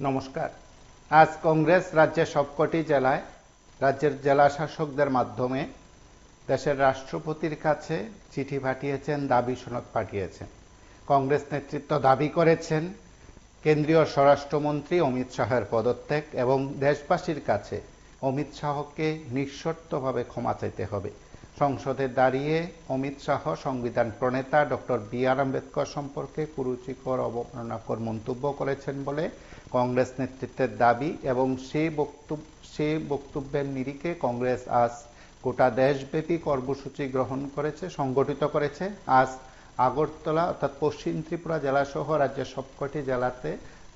নমস্কার। আজ কংগ্রেস রাজ্যের সবকটি জেলায় রাজ্যের জেলা শাসকদের মাধ্যমে দেশের রাষ্ট্রপতির কাছে চিঠি পাঠিয়েছেন, দাবি সনদ পাঠিয়েছেন। কংগ্রেস নেতৃত্ব দাবি করেছেন কেন্দ্রীয় স্বরাষ্ট্রমন্ত্রী অমিত শাহের পদত্যাগ এবং দেশবাসীর কাছে অমিত শাহকে নিঃশর্তভাবে ক্ষমা চাইতে হবে। সংসদে দাঁড়িয়ে অমিত শাহ সংবিধান প্রণেতা ডক্টর বি.আর. আম্বেদকর সম্পর্কে কুরুচিকর অবমাননাকর মন্তব্য করেছেন বলে কংগ্রেস নেতৃত্বের দাবি এবং সেই বক্তব্যের নিরিখে কংগ্রেস আজ গোটা দেশব্যাপী কর্মসূচি গ্রহণ করেছে, সংগঠিত করেছে। আজ আগরতলা অর্থাৎ পশ্চিম ত্রিপুরা জেলাসহ রাজ্যের সবকটি জেলাতে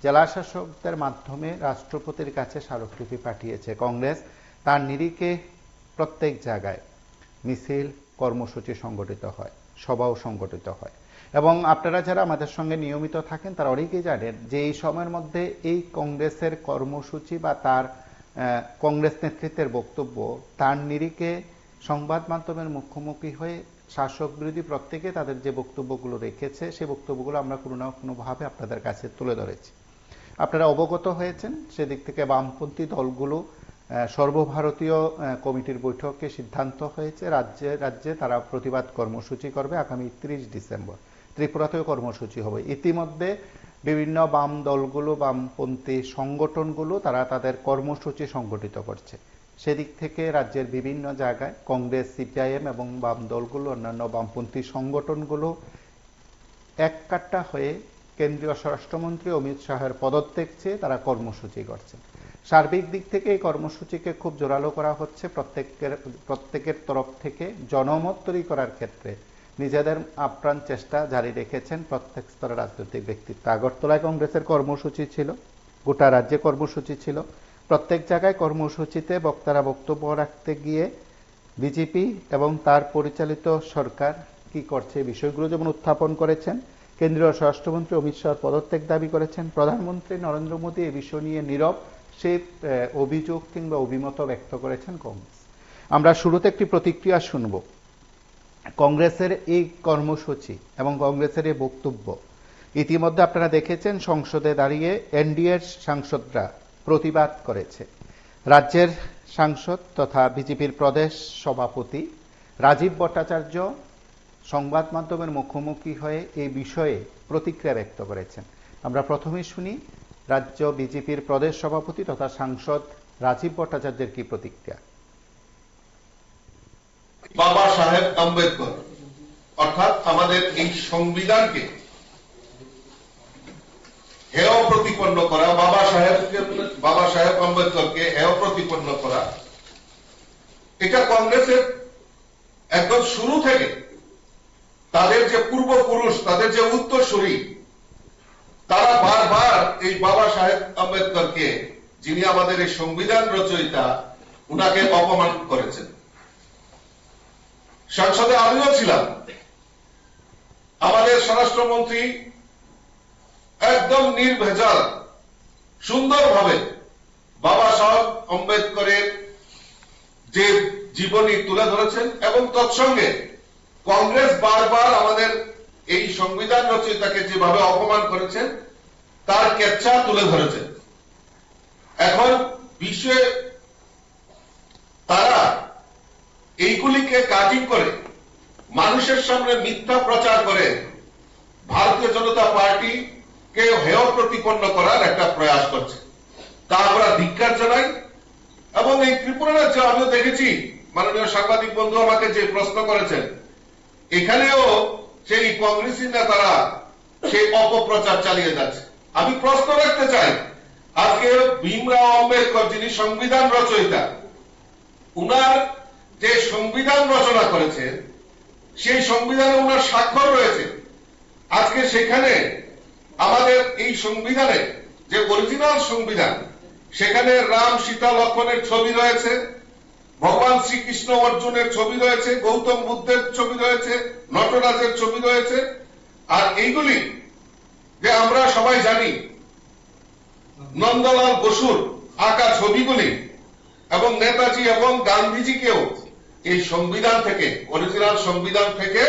জেলা শাসকদের মাধ্যমে রাষ্ট্রপতির কাছে স্মারকলিপি পাঠিয়েছে কংগ্রেস। তার নিরিখে প্রত্যেক জায়গায় মিছিল, কর্মসূচি সংগঠিত হয়, সভাও সংগঠিত হয়। এবং আপনারা যারা আমাদের সঙ্গে নিয়মিত থাকেন তারা অনেকেই জানেন যে এই সময়ের মধ্যে এই কংগ্রেসের কর্মসূচি বা তার কংগ্রেস নেতৃত্বের বক্তব্য, তার নিরিখে সংবাদ মাধ্যমের মুখোমুখি হয়ে শাসক বিরোধী প্রত্যেকে তাদের যে বক্তব্যগুলো রেখেছে সেই বক্তব্যগুলো আমরা কোনো না কোনোভাবে আপনাদের কাছে তুলে ধরেছি। আপনারা অবগত হয়েছেন, সেদিক থেকে বামপন্থী দলগুলো সর্বভারতীয় কমিটির বৈঠকে সিদ্ধান্ত হয়েছে রাজ্যে তারা প্রতিবাদ কর্মসূচি করবে আগামী 30 ডিসেম্বর। ত্রিপুরাতেও কর্মসূচি হবে। ইতিমধ্যে বিভিন্ন বাম দলগুলো, বামপন্থী সংগঠনগুলো তারা তাদের কর্মসূচি সংগঠিত করছে। সেদিক থেকে রাজ্যের বিভিন্ন জায়গায় কংগ্রেস, সিপিআইএম এবং বাম দলগুলো, অন্যান্য বামপন্থী সংগঠনগুলো এককাট্টা হয়ে কেন্দ্রীয় স্বরাষ্ট্রমন্ত্রী অমিত শাহের পদত্যাগ চেয়ে তারা কর্মসূচি করছে। সার্বিক দিক থেকে এই কর্মসূচিকে খুব জোরালো করা হচ্ছে। প্রত্যেকের তরফ থেকে জনমত তৈরি করার ক্ষেত্রে নিজেদের আপ্রাণ চেষ্টা জারি রেখেছেন প্রত্যেক স্তরের রাজনৈতিক ব্যক্তিত্ব। আগরতলায় কংগ্রেসের কর্মসূচি ছিল, গোটা রাজ্যে কর্মসূচি ছিল। প্রত্যেক জায়গায় কর্মসূচিতে বক্তারা বক্তব্য রাখতে গিয়ে বিজেপি এবং তার পরিচালিত সরকার কি করছে এই বিষয়গুলো যেমন উত্থাপন করেছেন। কেন্দ্রীয় স্বরাষ্ট্রমন্ত্রী অমিত শাহ পদত্যাগ দাবি করেছেন। প্রধানমন্ত্রী নরেন্দ্র মোদী এই বিষয় নিয়ে নীরব, সেই অভিযোগ কিংবা অভিমত ব্যক্ত করেছেন কংগ্রেস। আমরা শুরুতে একটি প্রতিক্রিয়া শুনব কংগ্রেসের এই কর্মসূচি এবং কংগ্রেসের এই বক্তব্য। ইতিমধ্যে আপনারা দেখেছেন সংসদে দাঁড়িয়ে এনডিএর সাংসদরা প্রতিবাদ করেছে। রাজ্যের সাংসদ তথা বিজেপির প্রদেশ সভাপতি রাজীব ভট্টাচার্য সংবাদ মাধ্যমের মুখোমুখি হয়ে এই বিষয়ে প্রতিক্রিয়া ব্যক্ত করেছেন। আমরা প্রথমেই শুনি রাজ্য বিজেপির প্রদেশ সভাপতি তথা সাংসদ রাজীব ভট্টাচার্যের কি প্রতিক্রিয়া। বাবা সাহেব আম্বেদকর অর্থাৎ আমাদের এই সংবিধানকে হেয় প্রতিপন্ন করা, বাবা সাহেব আম্বেদকরকে হেয় প্রতিপন্ন করা, এটা কংগ্রেসের একদম শুরু থেকে তাদের যে পূর্বপুরুষ, তাদের যে উত্তরসূরি, তারা বারবার এই বাবা সাহেব আম্বেদকরকে, যিনি আমাদের এই সংবিধান রচয়িতা, উনাকে অপমান করেছেন। সংসদে আমিও ছিলাম। আমাদের স্বরাষ্ট্রমন্ত্রী একদম নির্ভেজাল সুন্দরভাবে বাবা সাহেব আম্বেদকরের যে জীবনী তুলে ধরেছেন এবং তৎসঙ্গে কংগ্রেস বারবার আমাদের এই সংবিধান রচয়িতাকে যেভাবে অপমান করেছেন তার কেচ্ছা তুলে ধরেছেন। এখন বিশ্বে তারা এইগুলিকে কাটিং করে মানুষের সামনে মিথ্যা প্রচার করে ভারতীয় জনতা পার্টিকে হেয় প্রতিপন্ন করার একটা প্রয়াস করছে। তা আমরা ধিক্কার জানাই। এবং এই ত্রিপুরা রাজ্যে আমিও দেখেছি, মাননীয় সাংবাদিক বন্ধু আমাকে যে প্রশ্ন করেছেন, এখানেও সেই কংগ্রেসী নেতারা সেই অপপ্রচার চালিয়ে যাচ্ছে। আমি প্রশ্ন রাখতে চাই, আজকে ভীমরাও আম্বেদকর যিনি সংবিধান রচয়িতা, উনার যে সংবিধান রচনা করেছেন সেই সংবিধানে উনার স্বাক্ষর রয়েছে। আজকে সেখানে আমাদের এই সংবিধানে যে অরিজিনাল সংবিধান, সেখানে রাম, সীতা, লক্ষ্মণের ছবি রয়েছে, ভগবান শ্রীকৃষ্ণ অর্জুনের ছবি রয়েছে, গৌতম বুদ্ধের ছবি রয়েছে, নটরাজের ছবি রয়েছে। আর এইগুলি যে আমরা সবাই জানি নন্দলাল বসুর আঁকা ছবিগুলি এবং নেতাজি এবং গান্ধীজিকেও এই সংবিধান থেকে, অরিজিনাল সংবিধান থেকে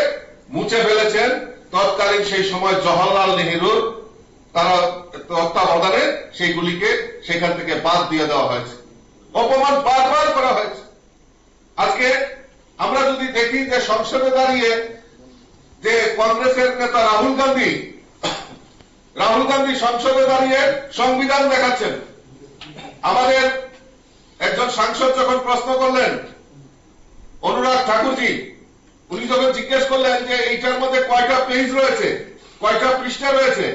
মুছে ফেলেছেন তৎকালীন সেই সময় জওহরলাল নেহরুর তারা তত্ত্বাবধানে সেইগুলিকে সেখান থেকে বাদ দিয়ে দেওয়া হয়েছে। অপমান বারবার করা হয়েছে। আজকে আমরা যদি দেখি যে সংসদে দাঁড়িয়ে যে কংগ্রেসের নেতা রাহুল গান্ধী সংসদে দাঁড়িয়ে সংবিধান দেখাচ্ছেন। আমাদের একজন সাংসদ যখন প্রশ্ন করলেন, অনুরাগ ঠাকুরজি, উনি যখন জিজ্ঞেস করলেন যে এইটার মধ্যে কয়টা পেজ রয়েছে, কয়টা পৃষ্ঠা রয়েছে,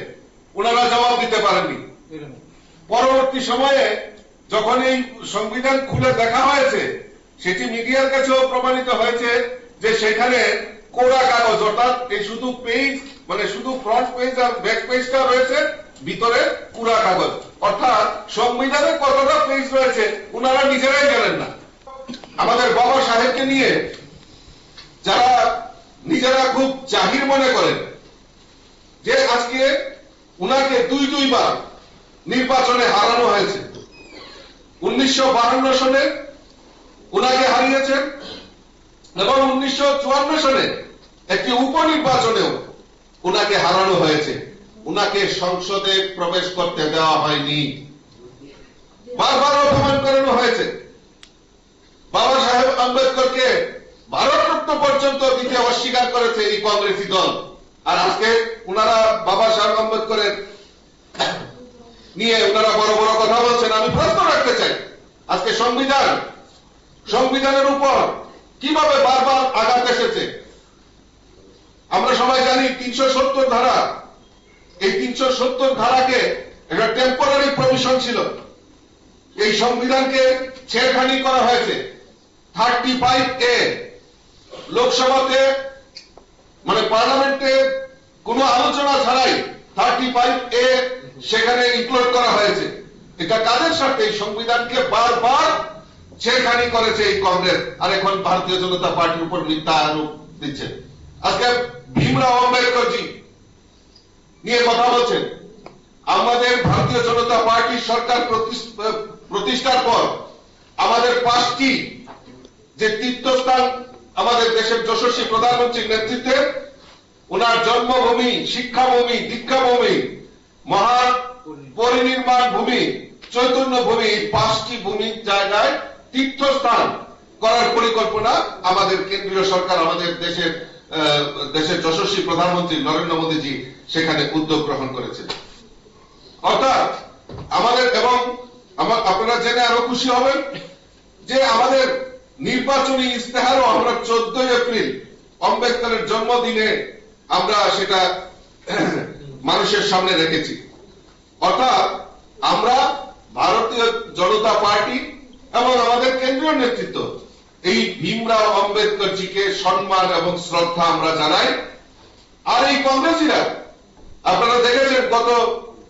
ওনারা জবাব দিতে পারেননি। পরবর্তী সময়ে যখন এই সংবিধান খুলে দেখা হয়েছে, সেটি মিডিয়ার কাছেও প্রমাণিত হয়েছে যে সেখানে কোরা কাগজ, অর্থাৎ এই শুধু পেজ মানে শুধু ফ্রন্ট পেজ আর ব্যাক পেজটা রয়েছে, ভিতরে কোরা কাগজ, অর্থাৎ সংবিধানে কতটা পেজ রয়েছে ওনারা নিজেরাই জানেন না। আমাদের বাবা সাহেবকে নিয়ে যারা নিজেরা খুব জাহির মনে করেন যে আজকে উনাকে দুইবার নির্বাচনে হারানো হয়েছে। 1952 সনে উনাকে হারিয়েছেন এবং 1954 সনে একটি উপনির্বাচনেও উনাকে হারানো হয়েছে। উনাকে সংসদে প্রবেশ করতে দেওয়া হয়নি, বারবার অপমান করানো হয়েছে। বাবা সাহেব আম্বেদকরকে ভারতরত্ন পর্যন্ত দিতে অস্বীকার করেছে এই কংগ্রেসী দল। আর আজকে উনারা বাবা সাহেব আম্বেদকরের নিয়ে উনারা বড় বড় কথা বলছেন। আমি প্রশ্ন রাখতে চাই, আজকে সংবিধানের উপর কিভাবে বারবার আঘাত এসেছে? আমরা সবাই জানি 370 ধারা, এই 370 ধারাকে একটা টেম্পোরারি প্রভিশন ছিল। এই সংবিধানকে ছেড়খানি করা হয়েছে। 35A লোকসভাতে মানে পার্লামেন্টে কোন আলোচনা ছাড়াই 35A সেখানে ইনক্লুড করা হয়েছে। এটা কাদের সাথে? এই সংবিধানকে বারবার ছেড়খানি করেছে এই কংগ্রেস, আর এখন ভারতীয় জনতা পার্টির উপর মিথ্যা আরোপ দিচ্ছে। আজকে ভীমরাও আম্বেদকরজি নিয়ে কথা বলছেন। আমাদের ভারতীয় জনতা পার্টির সরকার প্রতিষ্ঠার পর আমাদের 5টি যে তীর্থস্থান আমাদের দেশের যশস্বী প্রধানমন্ত্রীর নেতৃত্বে, ওনার জন্মভূমি, শিক্ষাভূমি, দীক্ষাভূমি, মহান পরিনির্মাণ ভূমি, চৈতন্য ভূমি, 5টি ভূমির জায়গায় তীর্থস্থান করার পরিকল্পনা আমাদের কেন্দ্রীয় সরকার, আমাদের দেশের যশস্বী প্রধানমন্ত্রী নরেন্দ্র মোদীজি সেখানে উদ্যোগ গ্রহণ করেছেন। অর্থাৎ আমাদের, এবং আপনারা জেনে আরো খুশি হবেন যে আমাদের নির্বাচনী ইস্তেহারও আমরা 14 এপ্রিল আম্বেদকরের জন্মদিনে আমরা সেটা মানুষের সামনে রেখেছি। অর্থাৎ আমরা ভারতীয় জনতা পার্টি এবং আমাদের কেন্দ্রীয় নেতৃত্ব এই ভীমরাও আম্বেদকরজিকে সম্মান এবং শ্রদ্ধা আমরা জানাই। আর এই কংগ্রেসীরা, আপনারা দেখেছেন গত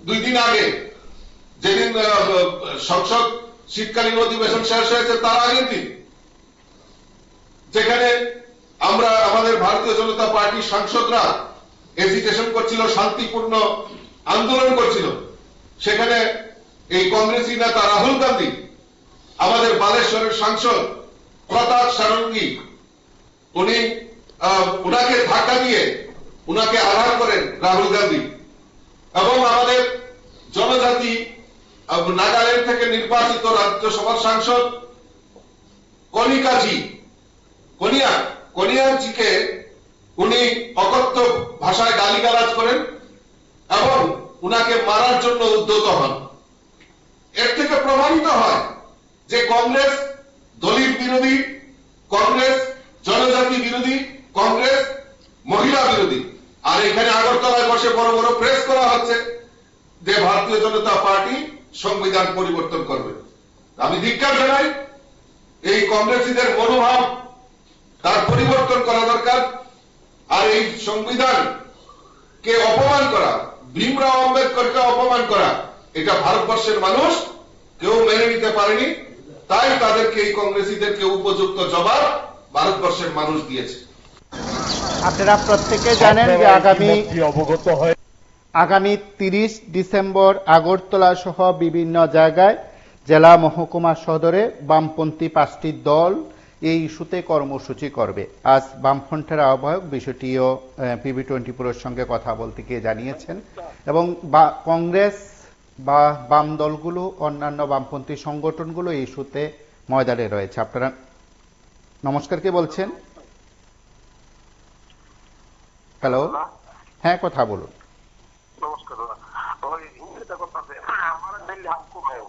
2 দিন আগে, যেদিন সংসদ শীতকালীন অধিবেশন শেষ হয়েছে তার আগের দিন, যেখানে আমরা আমাদের ভারতীয় জনতা পার্টির সাংসদরা এজিটেশন করছিল, শান্তিপূর্ণ আন্দোলন করছিল, সেখানে এই কংগ্রেসী নেতা রাহুল গান্ধী, আমাদের বালেশ্বরের সাংসদ প্রতাপ ষড়ঙ্গী, উনাকে ধাক্কা দিয়ে উনাকে আঘাত করেন রাহুল গান্ধী। এবং আমাদের জনজাতি নাগাল্যান্ড থেকে নির্বাচিত রাজ্যসভার সাংসদ কনিয়াজিকে উনি অকথ্য ভাষায় গালিগালাজ করেন এবং উনাকে মারার জন্য উদ্যত হন। এর থেকে প্রমাণিত হয় যে কংগ্রেস দলিত বিরোধী, কংগ্রেস জনজাতি বিরোধী, কংগ্রেস মহিলা বিরোধী। আর এখানে আগরতলায় বসে বড় বড় প্রেস করা হচ্ছে যে ভারতীয় জনতা পার্টি সংবিধান পরিবর্তন করবে। আমি ধিক্কার জানাই, এই কংগ্রেসীদের মনোভাব তার পরিবর্তন করা দরকার। আর এই সংবিধানকে অপমান করা, ভীমরাও আম্বেদকরকে অপমান করা, এটা ভারতবর্ষের মানুষ কেউ মেনে নিতে পারেনি। তাই তাদেরকে, এই কংগ্রেসীদেরকে উপযুক্ত জবাব ভারতবর্ষের মানুষ দিয়েছে। আপনারা প্রত্যেকে জানেন যে আগামী 30 ডিসেম্বর আগরতলা সহ বিভিন্ন জায়গায় জেলা মহকুমা সদরে বামপন্থী 5টি দল এই ইস্যুতে কর্মসূচি করবে। আজ বামফ্রন্টের আহ্বায়ক বিষয়টিও PB24 সঙ্গে কথা বলতে গিয়ে জানিয়েছেন, এবং কংগ্রেস বা বাম দলগুলো, অন্যান্য বামপন্থী সংগঠনগুলো এই ইস্যুতে ময়দানে রয়েছে। আপনারা নমস্কার, কে বলছেন? হ্যালো, হ্যাঁ কথা বলুন। नमस्कार ওই ইংরেজিতে কথা আছে আমার দিল্লি হামকো ভাই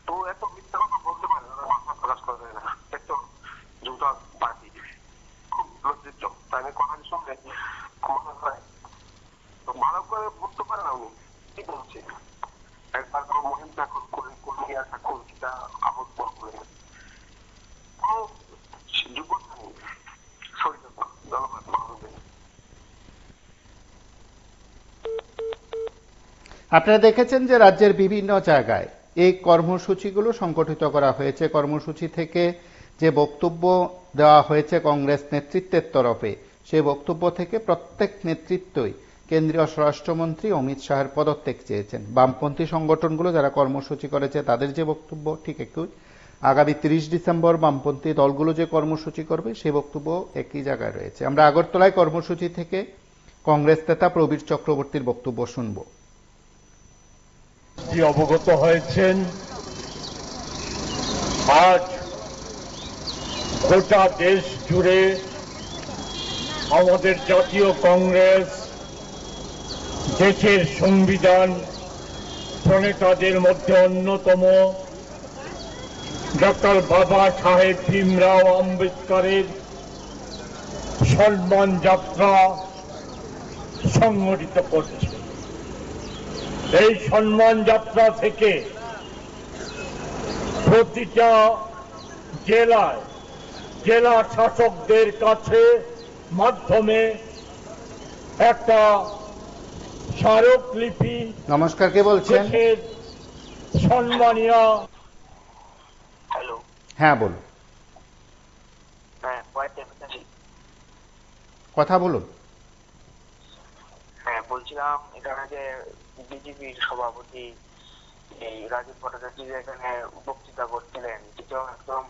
তো এত মিথ্যা কথা বলতে পারে না, ভাষা প্রকাশ করে না, একটু জুতা পার্টি খুব লজ্জিত। তাই আমি কথা শুনলে আমার হয় তো ভালো করে বলতে পারে না উনি কি বলছে। একবার তো মহিম ঠাকুর কর্মীরা ঠাকুর সেটা আবদ করে কোনো যুবক নেই শরীর জনগণ ভালো নেই। আপনারা দেখেছেন যে রাজ্যের বিভিন্ন জায়গায় এই কর্মসূচিগুলো সংগঠিত করা হয়েছে। কর্মসূচি থেকে যে বক্তব্য দেওয়া হয়েছে কংগ্রেস নেতৃত্বের তরফে, সেই বক্তব্য থেকে প্রত্যেক নেতৃত্বই কেন্দ্রীয় স্বরাষ্ট্রমন্ত্রী অমিত শাহের পদত্যাগ চেয়েছেন। বামপন্থী সংগঠনগুলো যারা কর্মসূচি করেছে তাদের যে বক্তব্য ঠিক একই। আগামী 30 ডিসেম্বর বামপন্থী দলগুলো যে কর্মসূচি করবে সেই বক্তব্য একই জায়গায় রয়েছে। আমরা আগরতলায় কর্মসূচি থেকে কংগ্রেস নেতা প্রবীর চক্রবর্তীর বক্তব্য শুনব। অবগত হয়েছেন, আজ গোটা দেশ জুড়ে আমাদের জাতীয় কংগ্রেস দেশের সংবিধান প্রণেতাদের মধ্যে অন্যতম ডক্টর বাবা সাহেব ভীমরাও আম্বেদকরের সম্মান যাত্রা সংগঠিত করছে। এই সম্মান যাত্রা থেকে প্রতিটা জেলায় জেলা শাসকদের কাছে মাধ্যমে একটা স্মারকলিপি, নমস্কার, কে বলছেন? সম্মানীয় হ্যালো, হ্যাঁ বলুন, হ্যাঁ কথা বলুন। হ্যাঁ বলছিলাম, এখানে যে বিজেপির সভাপতি এই রাজীব ভট্টাচার্য এখানে বক্তৃতা করছিলেন, সেটা একদম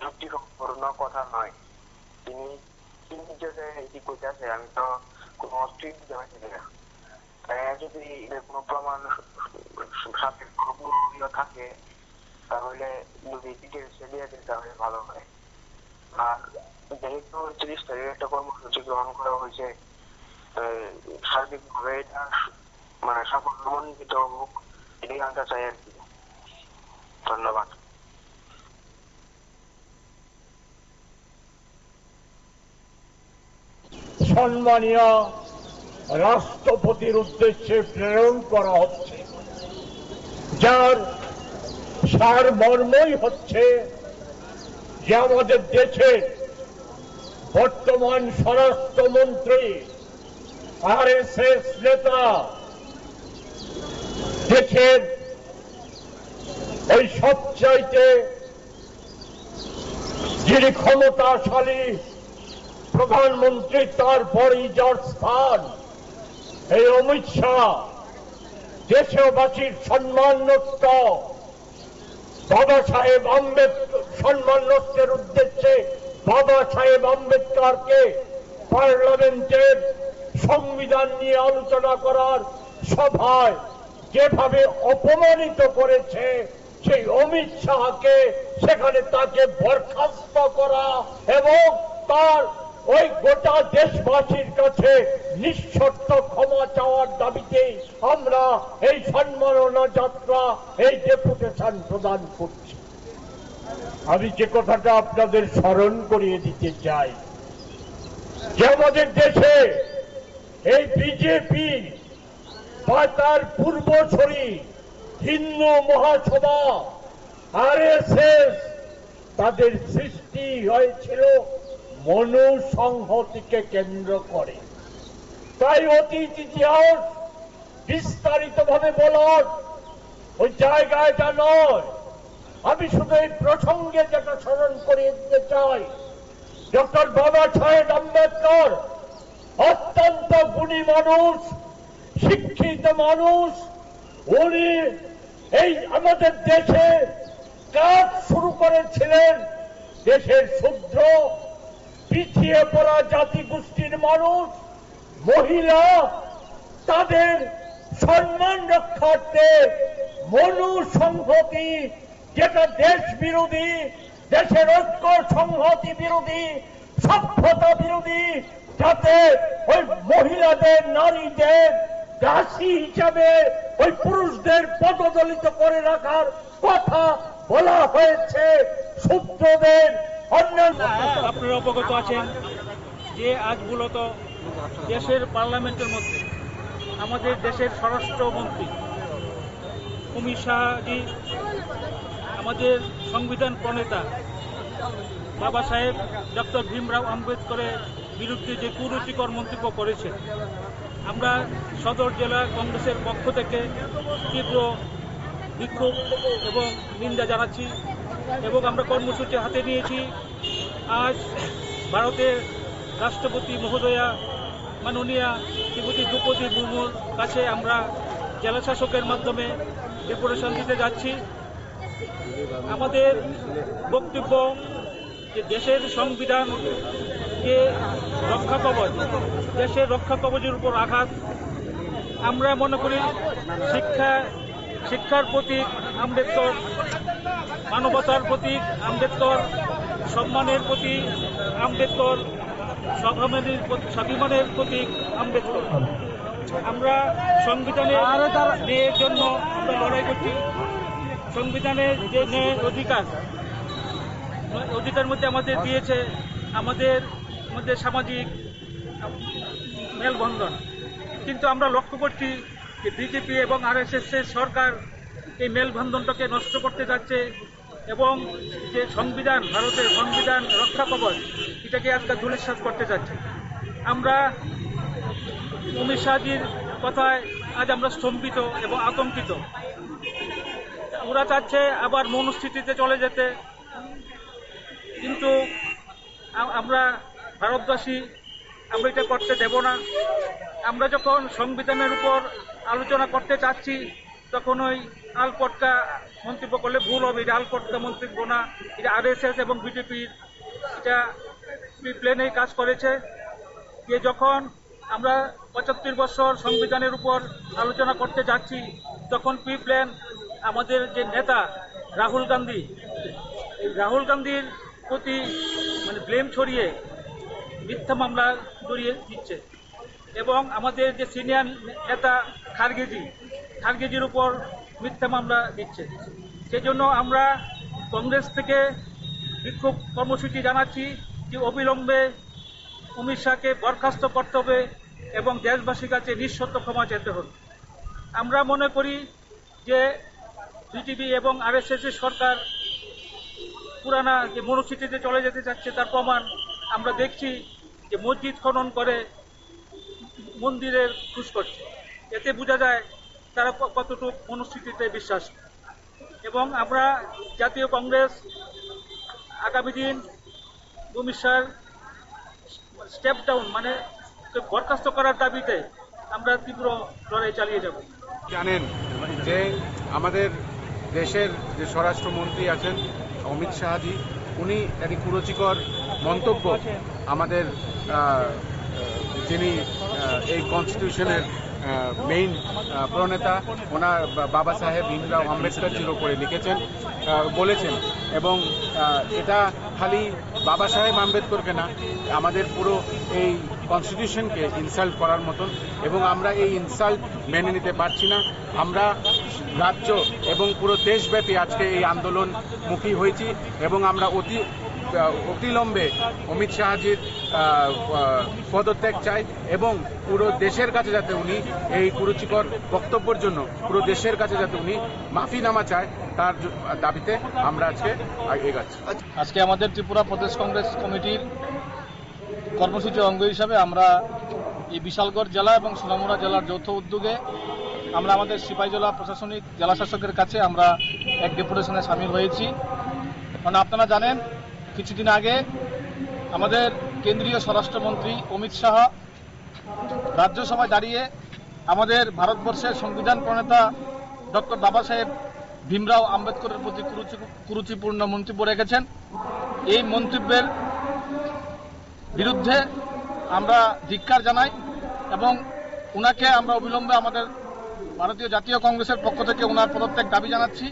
যুক্তিপূর্ণ কথা নয়। তিনি যে এটি করতেছে, আমি তো কোনো অস্ট্রিক জানাচ্ছি না। যদি কোনো প্রমাণ সাপেক্ষ থাকে তাহলে যদি ডিটেলসে দিয়ে দেয় তাহলে ভালো হয়। আর যেহেতু 30 তারিখে একটা কর্মসূচি গ্রহণ করা হয়েছে, সার্বিকভাবে এটা মানে সাফল্যমণ্ডিত হোক, এটাই আমরা চাই আর কি। ধন্যবাদ। সম্মানীয় রাষ্ট্রপতির উদ্দেশ্যে প্রেরণ করা হচ্ছে, যার সারমর্মই হচ্ছে যে আমাদের দেশের বর্তমান স্বরাষ্ট্রমন্ত্রী RSS নেতা দেশের ওই সবচাইতে যিনি ক্ষমতাশালী প্রধানমন্ত্রী, তারপরই যার স্থান, এই অমিত শাহ দেশবাসীর সম্মান নষ্ট, বাবা সাহেব আম্বেদকর সম্মান নষ্টের উদ্দেশ্যে বাবা সাহেব আম্বেদকরকে পার্লামেন্টের সংবিধান নিয়ে আলোচনা করার সভায় যেভাবে অপমানিত করেছে, সেই অমিত শাহকে সেখানে তাকে বরখাস্ত করা এবং তার ওই গোটা দেশবাসীর কাছে নিঃশর্ত ক্ষমা চাওয়ার দাবিতে আমরা এই সম্মাননা যাত্রা, এই ডেপুটেশন প্রদান করছি। আমি যে কথাটা আপনাদের স্মরণ করিয়ে দিতে চাই যে আমাদের দেশে এই বিজেপি বা তার পূর্বসূরি হিন্দু মহাসভা RSS তাদের সৃষ্টি হয়েছিল মনুসংহতিকে কেন্দ্র করে। তাই অতীত ইতিহাস বিস্তারিত ভাবে বলার ওই জায়গাটা নয়। আমি শুধু এই প্রসঙ্গে যেটা স্মরণ করিয়ে দিতে চাই, ডক্টর বাবা সাহেব আম্বেদকর অত্যন্ত গুণী মানুষ, শিক্ষিত মানুষ। উনি এই আমাদের দেশে কাজ শুরু করেছিলেন দেশের ক্ষুদ্র পিছিয়ে পড়া জাতিগোষ্ঠীর মানুষ, মহিলা, তাদের সম্মান রক্ষার্থে মনুসংহতি, যেটা দেশ বিরোধী, দেশের ঐক্য সংহতি বিরোধী, সভ্যতা বিরোধী, যাতে ওই মহিলাদের, নারীদের দাসী হিসাবে ওই পুরুষদের পদদলিত করে রাখার কথা বলা হয়েছে। শূদ্রদের অন্যান্য আপনারা অবগত আছেন যে আজ মূলত দেশের পার্লামেন্টের মধ্যে আমাদের দেশের স্বরাষ্ট্রমন্ত্রী অমিত শাহজি আমাদের সংবিধান প্রণেতা বাবা সাহেব ডক্টর ভীমরাও আম্বেদকরের বিরুদ্ধে যে কুরুচিকর মন্তব্য করেছে, আমরা সদর জেলা কংগ্রেসের পক্ষ থেকে তীব্র বিক্ষোভ এবং নিন্দা জানাচ্ছি এবং আমরা কর্মসূচি হাতে নিয়েছি। আজ ভারতের রাষ্ট্রপতি মহোদয়া মাননীয়া শ্রীমতী দ্রৌপদী মুর্মুর কাছে আমরা জেলা শাসকের মাধ্যমে ডেপুটেশন দিতে যাচ্ছি। আমাদের বক্তব্য যে দেশের সংবিধান যে রক্ষা কবচ, দেশের রক্ষা কবচের উপর আঘাত। আমরা মনে করি শিক্ষার প্রতীক আম্বেদকর, মানবতার প্রতীক আম্বেদকর, সম্মানের প্রতীক আম্বেদকর, স্বাভিমানের প্রতীক আম্বেদকর। আমরা সংবিধানের ন্যায়ের জন্য আমরা লড়াই করছি। সংবিধানের যে ন্যায় অধিকার মধ্যে আমাদের দিয়েছে আমাদের মধ্যে সামাজিক মেলবন্ধন, কিন্তু আমরা লক্ষ্য করছি যে বিজেপি এবং আরএসএস এর সরকার এই মেলবন্ধনটাকে নষ্ট করতে যাচ্ছে এবং যে সংবিধান, ভারতের সংবিধান রক্ষা কবচ, এটাকে আজকাল ধূলিসাৎ করতে যাচ্ছে। আমরা অমিত শাহজির কথায় আজ আমরা স্তম্ভিত এবং আতঙ্কিত। ওরা চাচ্ছে আবার মনুস্থিতিতে চলে যেতে, কিন্তু আমরা ভারতবাসী আমরা এটা করতে দেব না। আমরা যখন সংবিধানের উপর আলোচনা করতে চাচ্ছি তখন ওই আলপটকা মন্তব্য করলে ভুল হবে। এটা আলপটকা মন্তব্য না, এটা আরএসএস এবং বিজেপির এটা প্ল্যানে কাজ করেছে। যে যখন আমরা 75 বছর সংবিধানের উপর আলোচনা করতে যাচ্ছি তখন প্ল্যান আমাদের যে নেতা রাহুল গান্ধীর প্রতি ব্লেম ছড়িয়ে মিথ্যা মামলা জড়িয়ে দিচ্ছে এবং আমাদের যে সিনিয়র নেতা খারগেজির উপর মিথ্যা মামলা দিচ্ছে। সেজন্য আমরা কংগ্রেস থেকে বিক্ষোভ কর্মসূচি জানাচ্ছি যে অবিলম্বে অমিত শাহকে বরখাস্ত করতে হবে এবং দেশবাসীর কাছে নিঃশর্ত ক্ষমা চেতে হবে। আমরা মনে করি যে বিজেপি এবং আরএসএস এর সরকার পুরানা যে মনুস্থিতিতে চলে যেতে চাচ্ছে তার প্রমাণ আমরা দেখছি যে মসজিদ খনন করে মন্দিরের খুশ করছে। এতে বোঝা যায় তারা কতটুকু মনুস্থিতিতে বিশ্বাস। এবং আমরা জাতীয় কংগ্রেস আগামী দিন অমিত শাহর স্টেপ ডাউন বরখাস্ত করার দাবিতে আমরা তীব্র লড়াই চালিয়ে যাব। জানেন যে আমাদের দেশের যে স্বরাষ্ট্রমন্ত্রী আছেন অমিত শাহজি, উনি একটি কুরুচিকর মন্তব্য আমাদের যিনি এই কনস্টিটিউশনের মেইন প্রণেতা ওনার বাবা সাহেব ভীমরাও আম্বেদকরজির ওপরে লিখেছেন, বলেছেন। এবং এটা খালি বাবা সাহেব আম্বেদকরকে না, আমাদের পুরো এই কনস্টিটিউশনকে ইনসাল্ট করার মতন, এবং আমরা এই ইনসাল্ট মেনে নিতে পারছি না। আমরা রাজ্য এবং পুরো দেশব্যাপী আজকে এই আন্দোলনমুখী হয়েছি এবং আমরা অতিলম্বে অমিত শাহজির পদত্যাগ চাই এবং পুরো দেশের কাছে যাতে উনি এই কুরুচিকর বক্তব্যের জন্য পুরো দেশের কাছে যাতে উনি মাফিনামা চায় তার দাবিতে আমরা আজকে এগাচ্ছি। আজকে আমাদের ত্রিপুরা প্রদেশ কংগ্রেস কমিটির কর্মসূচির অঙ্গ হিসাবে আমরা এই বিশালগড় জেলা এবং সোনামুড়া জেলার যৌথ উদ্যোগে আমরা আমাদের সিপাহীজলা প্রশাসনিক জেলা শাসকের কাছে আমরা এক ডেপুটেশনে সামিল হয়েছি। কারণ আপনারা জানেন কিছুদিন আগে আমাদের কেন্দ্রীয় স্বরাষ্ট্রমন্ত্রী অমিত শাহ রাজ্যসভায় দাঁড়িয়ে আমাদের ভারতবর্ষের সংবিধান প্রণেতা ডক্টর বাবা সাহেব ভীমরাও আম্বেদকরের প্রতি কুরুচিপূর্ণ মন্তব্য রেখেছেন এই মন্তব্যের বিরুদ্ধে আমরা ধিক্কার জানাই এবং উনাকে আমরা অবিলম্বে আমাদের ভারতীয় জাতীয় কংগ্রেসের পক্ষ থেকে ওনার পদত্যাগ দাবি জানাচ্ছি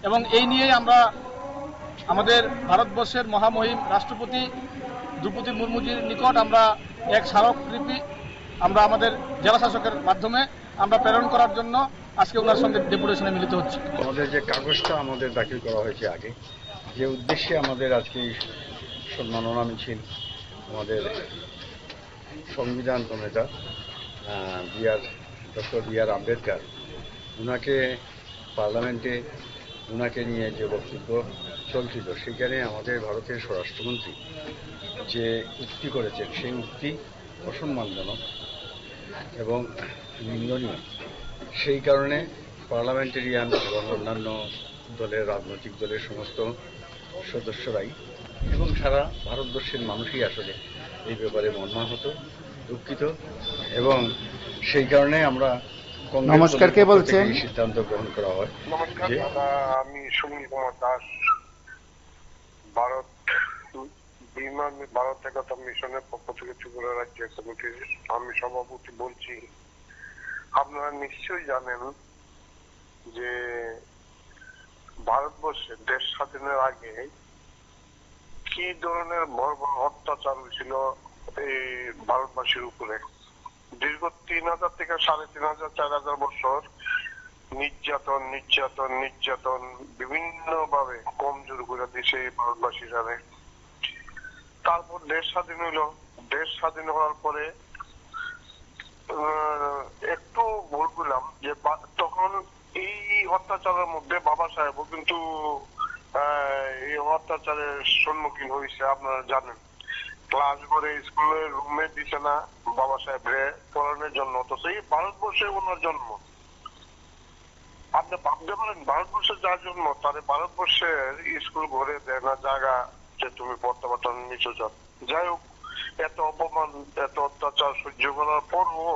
এবং এই নিয়েই আমরা আমাদের ভারতবর্ষের মহামহিম রাষ্ট্রপতি দ্রৌপদী মুর্মুজির নিকট আমরা এক স্মারকলিপি আমরা আমাদের জেলা শাসকের মাধ্যমে আমরা প্রেরণ করার জন্য আজকে ওনার সঙ্গে ডেপুটেশনে মিলিত হচ্ছি। আমাদের যে কাগজটা আমাদের দাখিল করা হয়েছে আগে, যে উদ্দেশ্যে আমাদের আজকে এই সম্মাননা মিছিল, আমাদের সংবিধান প্রণেতা ডক্টর বি.আর. আম্বেদকর উনাকে পার্লামেন্টে উনাকে নিয়ে যে বক্তব্য চলছিল, সেখানে আমাদের ভারতের স্বরাষ্ট্রমন্ত্রী যে উক্তি করেছেন সেই উক্তি অসম্মানজনক এবং নিন্দনীয়। সেই কারণে পার্লামেন্টেরিয়ান এবং অন্যান্য দলের রাজনৈতিক দলের সমস্ত সদস্যরাই এবং সারা ভারতবর্ষের মানুষই আসলে এই ব্যাপারে মর্মাহত, দুঃখিত এবং সেই কারণে আমরা নমস্কার, কে বলছেন? সিদ্ধান্ত গ্রহণ করা হয়। নমস্কার, আমি সুনীল কুমার দাস, ভারত একতা মিশনের পক্ষ থেকে ত্রিপুরা রাজ্য কমিটির আমি সভাপতি বলছি। আপনারা নিশ্চয়ই জানেন যে ভারতবর্ষের দেশ স্বাধীনের আগে কি ধরনের বর্বর অত্যাচার হয়েছিল এই ভারতবাসীর উপরে। দীর্ঘ 3,000 থেকে 3,500 4,000 বছর নির্যাতন নির্যাতন নির্যাতন বিভিন্ন ভাবে কমজোর করে দিছে এই ভারতবাসীরা। তারপর দেশ স্বাধীন হইল। দেশ স্বাধীন হওয়ার পরে একটু ভুল করলাম যে তখন এই অত্যাচারের মধ্যে বাবা সাহেবও কিন্তু এই অত্যাচারের সম্মুখীন হয়েছে। আপনারা জানেন, ক্লাস করে স্কুলের রুমে দিছে না বাবা সাহেবরে পড়ানোর জন্য, অথচ এই ভারতবর্ষে ওনার জন্ম। আপনি ভাবতে পারেন ভারতবর্ষে যার জন্ম তারে ভারতবর্ষের স্কুল ঘরে দেয় না জায়গা যে তুমি পড়তে পারতো নিচু যান। যাই হোক, এত অপমান এত অত্যাচার সহ্য করার পরও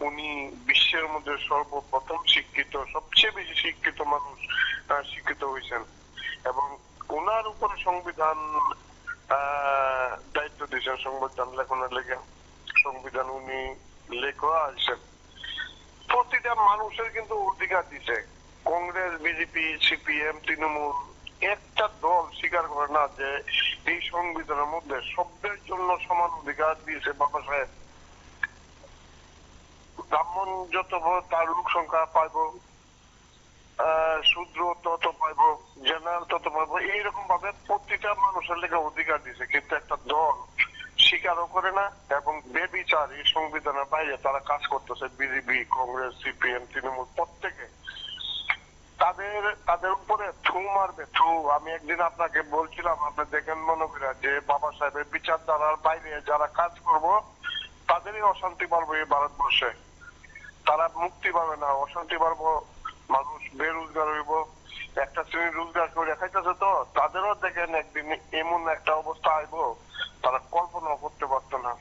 উনি বিশ্বের মধ্যে সর্বপ্রথম শিক্ষিত, সবচেয়ে বেশি শিক্ষিত মানুষ শিক্ষিত হয়েছেন এবং ওনার উপরে সংবিধান দায়িত্ব দিয়েছেন সংবিধান লেখনের লেগে। সংবিধান উনি লেখা আসছেন। প্রতিটা মানুষের কিন্তু অধিকার দিছে। কংগ্রেস, বিজেপি, সিপিএম, তৃণমূল একটা দল স্বীকার করে না যে এই সংবিধানের মধ্যে সবের জন্য সমান অধিকার দিয়েছে বাবা সাহেব। ব্রাহ্মণ যত তার লোক সংখ্যা পাইব, শূদ্র তত পাইব, জেনারেল তত পাইব, এইরকম ভাবে প্রতিটা মানুষের লেগে অধিকার দিয়েছে। কিন্তু একটা দল স্বীকারও করে না এবং বেবিচার এই সংবিধানের বাইরে তারা কাজ করতেছে। বিজেপি, কংগ্রেস, সিপিএম, তৃণমূল প্রত্যেকে তাদের উপরে থু মারবে থু। আমি একদিন আপনাকে বলছিলাম, আপনি দেখেন মনে করে যে বাবা সাহেবের বিচারধারার বাইরে যারা কাজ করব তাদেরই অশান্তি বাড়বে এই ভারতবর্ষে। তারা মুক্তি পাবে না, অশান্তি বাড়বো, মানুষ বেরোজগার হইব। একটা শ্রেণী রোজগার করে খাইতেছে, তো তাদেরও দেখেন একদিন এমন একটা অবস্থা আইব তারা কল্পনা করতে পারতো না।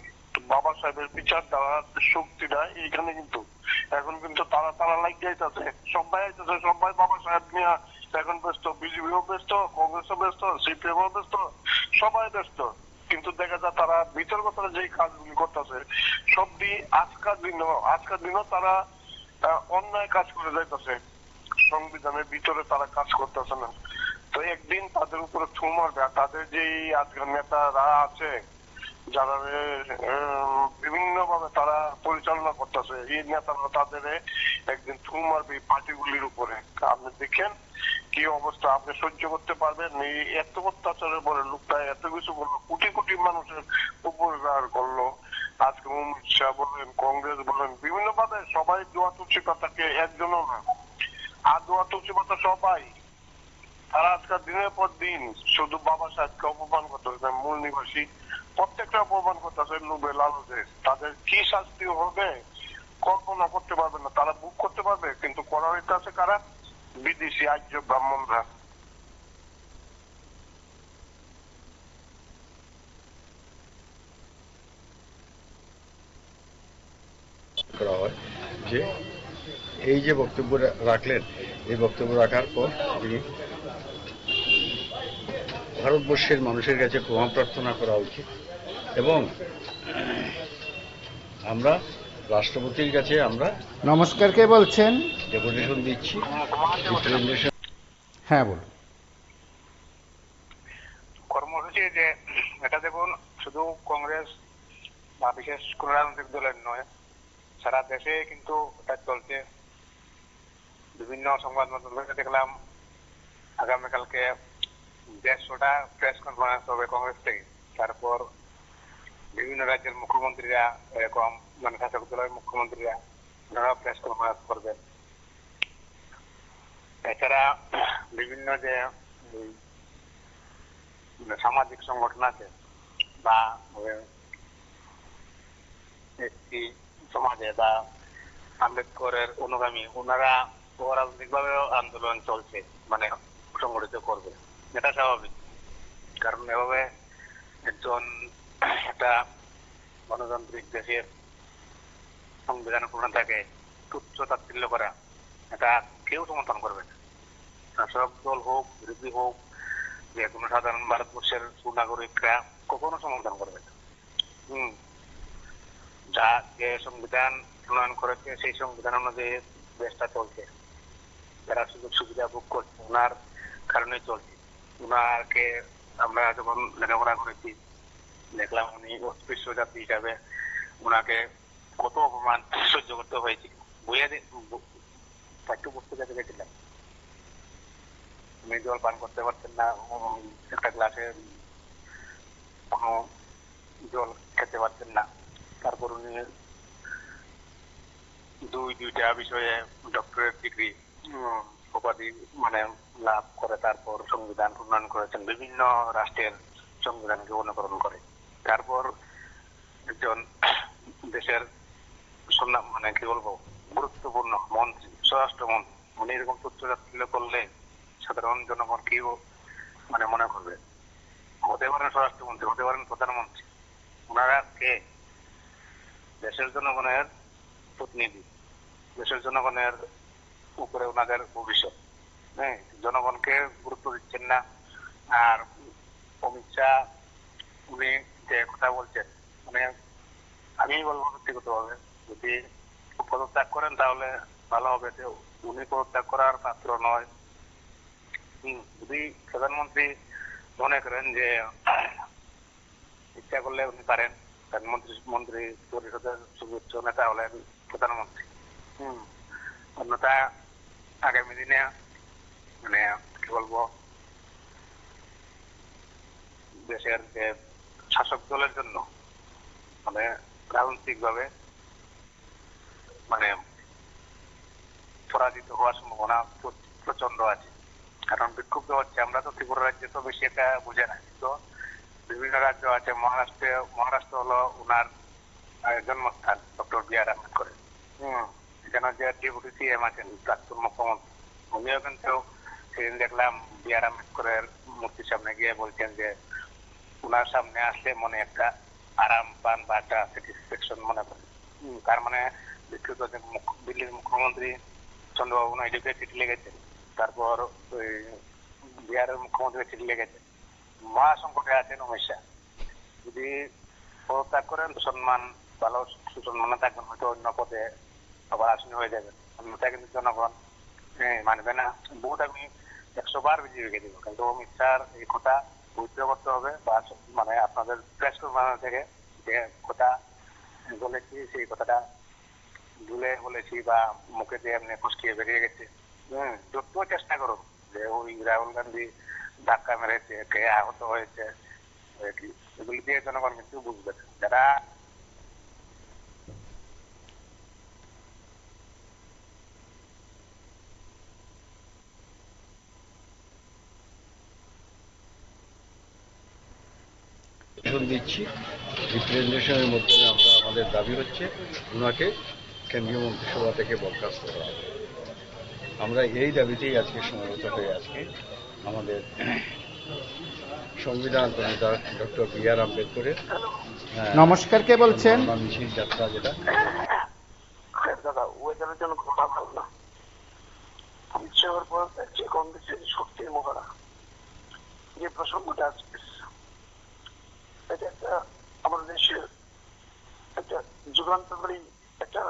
বাবা সাহেবের বিচারধারার শক্তিটা এইখানে কিন্তু এখন কিন্তু তারা লাগিয়ে যাইতেছে, সবাই আইতেছে, সবাই বাবা সাহেব নিয়ে এখন ব্যস্ত। বিজেপিও ব্যস্ত, কংগ্রেসও ব্যস্ত, সিপিএমও ব্যস্ত, সবাই ব্যস্ত। কিন্তু দেখা যায় তারা বিতর্কতার যে কাজগুলি করতেছে সব দিয়ে আজকাল দিনও তারা অন্যায় কাজ করে যাইতেছে। সংবিধানের ভিতরে তারা কাজ করতেছে না। তো একদিন তাদের উপরে থু মারবে। আর তাদের যে আজকের নেতারা আছে যারা বিভিন্ন ভাবে তারা পরিচালনা করতেছে, এই নেতারা তাদের একদিন থু মারবে এই পার্টিগুলির উপরে। আপনি দেখেন কি অবস্থা, আপনি সহ্য করতে পারবেন? এই এত অত্যাচারের পরে লোকটা এত কিছু করলো, কোটি কোটি মানুষের উপকার করলো। আজকে অমিত শাহ বলেন, কংগ্রেস বলেন, বিভিন্ন ভাবে সবাই দোয়া তুলসী পাতাকে, একজনও না, আর দোয়া তুলসী পাতা সবাই। তারা আজকাল দিনের পর দিন শুধু বাবা সাহেবকে অপমান করতেছে, মূল নিবাসী প্রত্যেকটা অপমান করতেছে লোভে লালুতে। তাদের কি শাস্তি হবে কল্পনা করতে পারবে না, তারা বুক করতে পারবে। কিন্তু করা হইতেছে কারা? বিদেশি আর্য ব্রাহ্মণরা। করা হয় যে এই যে বক্তব্য রাখলেন, এই বক্তব্য রাখার পর তিনি ভারতবর্ষের মানুষের কাছে ক্ষমা প্রার্থনা করা উচিত এবং আমরা রাষ্ট্রপতির কাছে আমরা নমস্কার, কে বলছেন? ডেপুটেশন দিচ্ছি রিপ্রেজেন্টেশন। হ্যাঁ বলুন। কর্মসূচি যে এটা দেখুন শুধু কংগ্রেস বা বিশেষ কোন রাজনৈতিক দলের নয়, সারা দেশে কিন্তু এটা চলছে। বিভিন্ন সংবাদ মাধ্যমে দেখলাম আগামীকালকে 150টা প্রেস কনফারেন্স হবে কংগ্রেস থেকে। তারপর বিভিন্ন রাজ্যের মুখ্যমন্ত্রীরা এরকম মানে শাসক দলের মুখ্যমন্ত্রীরা ওনারা প্রেস কনফারেন্স করবেন। এছাড়া বিভিন্ন যে সামাজিক সংগঠন আছে বা একটি সমাজে বা আম্বেদকরের অনুগামী ওনারা রাজনৈতিকভাবে আন্দোলন চলছে, মানে সংগঠিত করবে। এটা স্বাভাবিক, কারণ এভাবে একজন একটা গণতান্ত্রিক দেশের সংবিধান প্রণেতাকে তুচ্ছ তাচ্ছিল্য করা এটা কেউ সমর্থন করবে না। শাসক দল হোক, বিরোধী হোক, যে কোনো সাধারণ ভারতবর্ষের সুনাগরিকরা কখনো সমর্থন করবে না। যা যে সংবিধান প্রণয়ন করেছে সেই সংবিধান অনুযায়ী দেশটা চলছে। যারা সুযোগ সুবিধা ভোগ করছে ওনার কারণে চলছে। ওনাকে আমরা যখন লেখাপড়া করেছি দেখলাম উনি অস্পৃশ্য জাতি হিসাবে ওনাকে কত অপমান সহ্য করতে হয়েছিল। বইয়ে পাঠ্যপুস্তকে দেখেছিলাম উনি জল পান করতে পারতেন না, একটা গ্লাসে কোনো জল খেতে পারতেন না। তারপর উনি দুইটা বিষয়ে ডক্টরেট ডিগ্রি উপাধি মানে লাভ করে তারপর সংবিধান প্রণয়ন করেছেন, বিভিন্ন রাষ্ট্রের সংবিধানকে অনুকরণ করে। তারপর একজন দেশের মানে কি বলবো গুরুত্বপূর্ণ মন্ত্রী, স্বরাষ্ট্রমন্ত্রী, উনি এরকম তুচ্ছতাচ্ছিল্য করলে সাধারণ জনগণ কেউ মানে মনে করবে হতে পারেন স্বরাষ্ট্রমন্ত্রী, হতে পারেন প্রধানমন্ত্রী, ওনারা কে? দেশের জনগণের প্রতিনিধি, দেশের জনগণের উপরে ওনাদের ভবিষ্যৎ। হ্যাঁ, জনগণকে গুরুত্ব দিচ্ছেন না। আর অমিত শাহ উনি যে কথা বলছেন মানে আমি বলবো ব্যক্তিগতভাবে যদি পদত্যাগ করেন তাহলে ভালো হবে। উনি পদত্যাগ করার পাত্র নয়। যদি প্রধানমন্ত্রী মনে করেন যে ইচ্ছা করলে উনি পারেন, মন্ত্রী পরিষদের সুযোগ্য নেতা হলেন প্রধানমন্ত্রী। অন্যথা আগামী দিনে মানে কি বলবো দেশের যে শাসক দলের জন্য মানে রাজনৈতিক ভাবে মানে পরাজিত হওয়ার সম্ভাবনা প্রচন্ড আছে। কারণ বিক্ষুব্ধ হচ্ছে। আমরা তো ত্রিপুরা রাজ্যে তো বেশি একটা বুঝে না, কিন্তু বিভিন্ন রাজ্য আছে। মহারাষ্ট্র হলো ওনার জন্মস্থান ডক্টর বি আর আম্বেদকরের। এখানে যে ডেপুটি সিএম আছেন প্রাক্তন মুখ্যমন্ত্রী, উনিও কিন্তু সেদিন দেখলাম বি আর আম্বেদকরের মূর্তির সামনে গিয়ে বলছেন যে ওনার সামনে আসলে মনে একটা আরাম পান বা একটা স্যাটিসফ্যাকশন মনে করেন। তার মানে বিক্ষুব্ধ দিল্লির মুখ্যমন্ত্রী চন্দ্রবাবু নাইডুকে চিঠি লিখেছেন, তারপর ওই বিহারের মুখ্যমন্ত্রী চিঠি লিখেছেন। মহাসংকটে আছেন অমিত শাহ। যদি পদত্যাগ করেন তো সম্মান ভালো সুসম্মানে থাকবেন, হয়তো অন্য পদে আবার আসনে হয়ে যাবেন। অন্যথা কিন্তু জনগণ মানবে না। ভোট আমি 100 বার বিজেপিকে দিব, কিন্তু অমিত শাহ এই কথা উইথড্র করতে হবে বা মানে আপনাদের প্রেস কনফারেন্স থেকে যে কথা বলেছি সেই কথাটা ভুলে বলেছি বা মুখে দিয়ে এমনি ফুসকিয়ে বেরিয়ে গেছে। যত চেষ্টা করুন যে ওই রাহুল গান্ধী ধাক্কা মেরেছে, কে আহত হয়েছে, এগুলি দিয়ে জনগণ কিন্তু বুঝবে। যারা দিচ্ছি রিপ্রেজেন্টেশনের মধ্যে আমরা আমাদের দাবি হচ্ছে ওনাকে কেন্দ্রীয় মন্ত্রিসভা থেকে বরখাস্ত করা হবে। আমরা এই দাবিতেই আজকে সমবেত হয়ে আজকে আমাদের সংবিধান প্রণেতা ডক্টর বি আর আম্বেদকরের নমস্কার, কে বলছেন? মিছিল যাত্রা যেটা দাদা ওয়েদারের জন্য খুব ভালো না। অমিত শাহের পর যে কংগ্রেসের শক্তির মহড়া যে প্রসঙ্গটা আজকে এটা একটা আমাদের দেশের একটা যুগান্তকারী একটা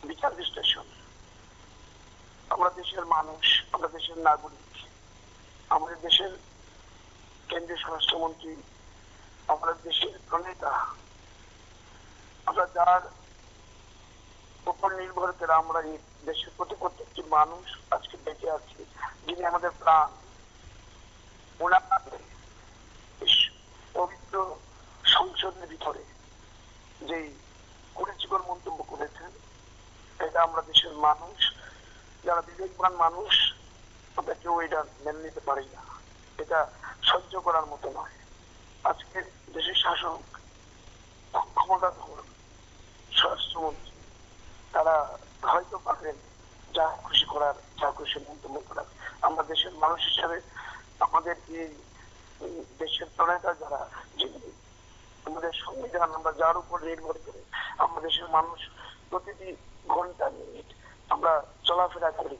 বিচার বিশ্লেষণ। আমরা দেশের মানুষ, আমরা দেশের নাগরিক, আমাদের দেশের কেন্দ্রীয় স্বরাষ্ট্রমন্ত্রী, আমাদের দেশের প্রণেতা, আমরা যার উপর নির্ভর করে আমরা এই দেশের প্রত্যেকটি মানুষ আজকে বেঁচে আছি, যিনি আমাদের প্রাণ, ওনার পবিত্র সংসদের ভিতরে যে কুরুচিকর মন্তব্য করেছেন, এটা আমরা দেশের মানুষ যারা বিবেকবান মানুষ আমরা কেউ এটা মেনে নিতে পারি না, এটা সহ্য করার মতো নয়। আজকে দেশের শাসক, ক্ষমতাধর স্বরাষ্ট্রমন্ত্রী তারা হয়তো পারেন যা খুশি করার, যা খুশি মন্তব্য করার। আমরা দেশের মানুষ হিসাবে আমাদের এই দেশের প্রণেতা যারা, যিনি আমাদের সংবিধান, আমরা যার উপর নির্ভর করে আমরা দেশের মানুষ প্রতিটি ঘন্টা মিনিট আমরা চলাফেরা করি,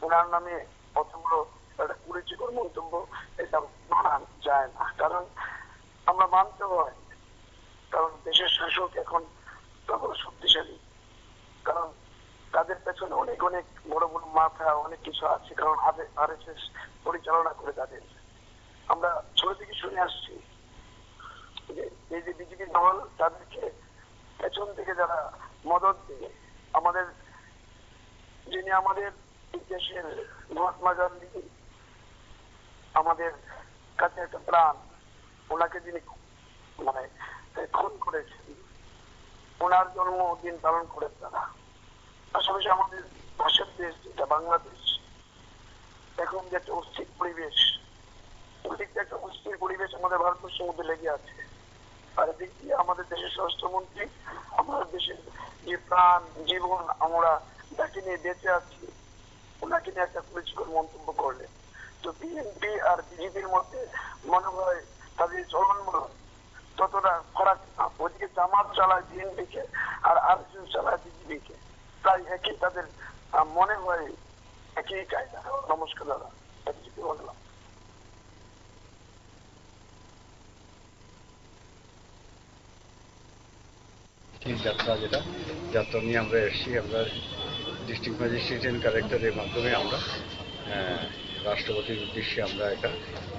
ওনার নামে অতগুলো একটা কুরুচিকর মন্তব্য এটা মানা যায় না। কারণ আমরা মানতে হয়, কারণ দেশের শাসক এখন প্রবল শক্তিশালী, কারণ তাদের পেছনে অনেক অনেক বড় বড় মাথা, অনেক কিছু আছে, কারণ RSS পরিচালনা করে তাদের। আমরা ছোট থেকে শুনে আসছি যে এই যে বিজেপি দল, তাদেরকে পেছন থেকে যারা মদত দিয়ে আমাদের, যিনি আমাদের দেশের মহাত্মা গান্ধী আমাদের কাছে একটা প্রাণ, ওনাকে যিনি মানে খুন করেছেন, ওনার জন্মদিন পালন করে তারা। পাশাপাশি আমাদের পাশের দেশ যেটা বাংলাদেশ, এখন যে একটা অস্থির পরিবেশ, ওদিকটা একটা অস্থির পরিবেশ আমাদের ভারতবর্ষের মধ্যে লেগে আছে। আর এদিক দিয়ে আমাদের দেশের স্বরাষ্ট্রমন্ত্রী আমাদের দেশের যে প্রাণ, জীবন আমরা যাকে নিয়ে বেঁচে আছি, ওনাকে নিয়ে একটা কুরুচিকর মন্তব্য করলেন। তো বিএনপি আর বিজেপির মধ্যে মনে হয় তাদের চলনবলন ততটা ফারাক না। ওদিকে জামাত চালায় বিএনপিকে আর RSS চালায় বিজেপিকে, তাই একই তাদের মনে হয় একই কায়দা। নমস্কার দাদা, একই বললাম। যাত্রা যাত্রা নিয়ে আমরা এসেছি, আমরা ডিস্ট্রিক্ট ম্যাজিস্ট্রেট এন্ড কালেক্টরের মাধ্যমে আমরা রাষ্ট্রপতির উদ্দেশ্যে আমরা একটা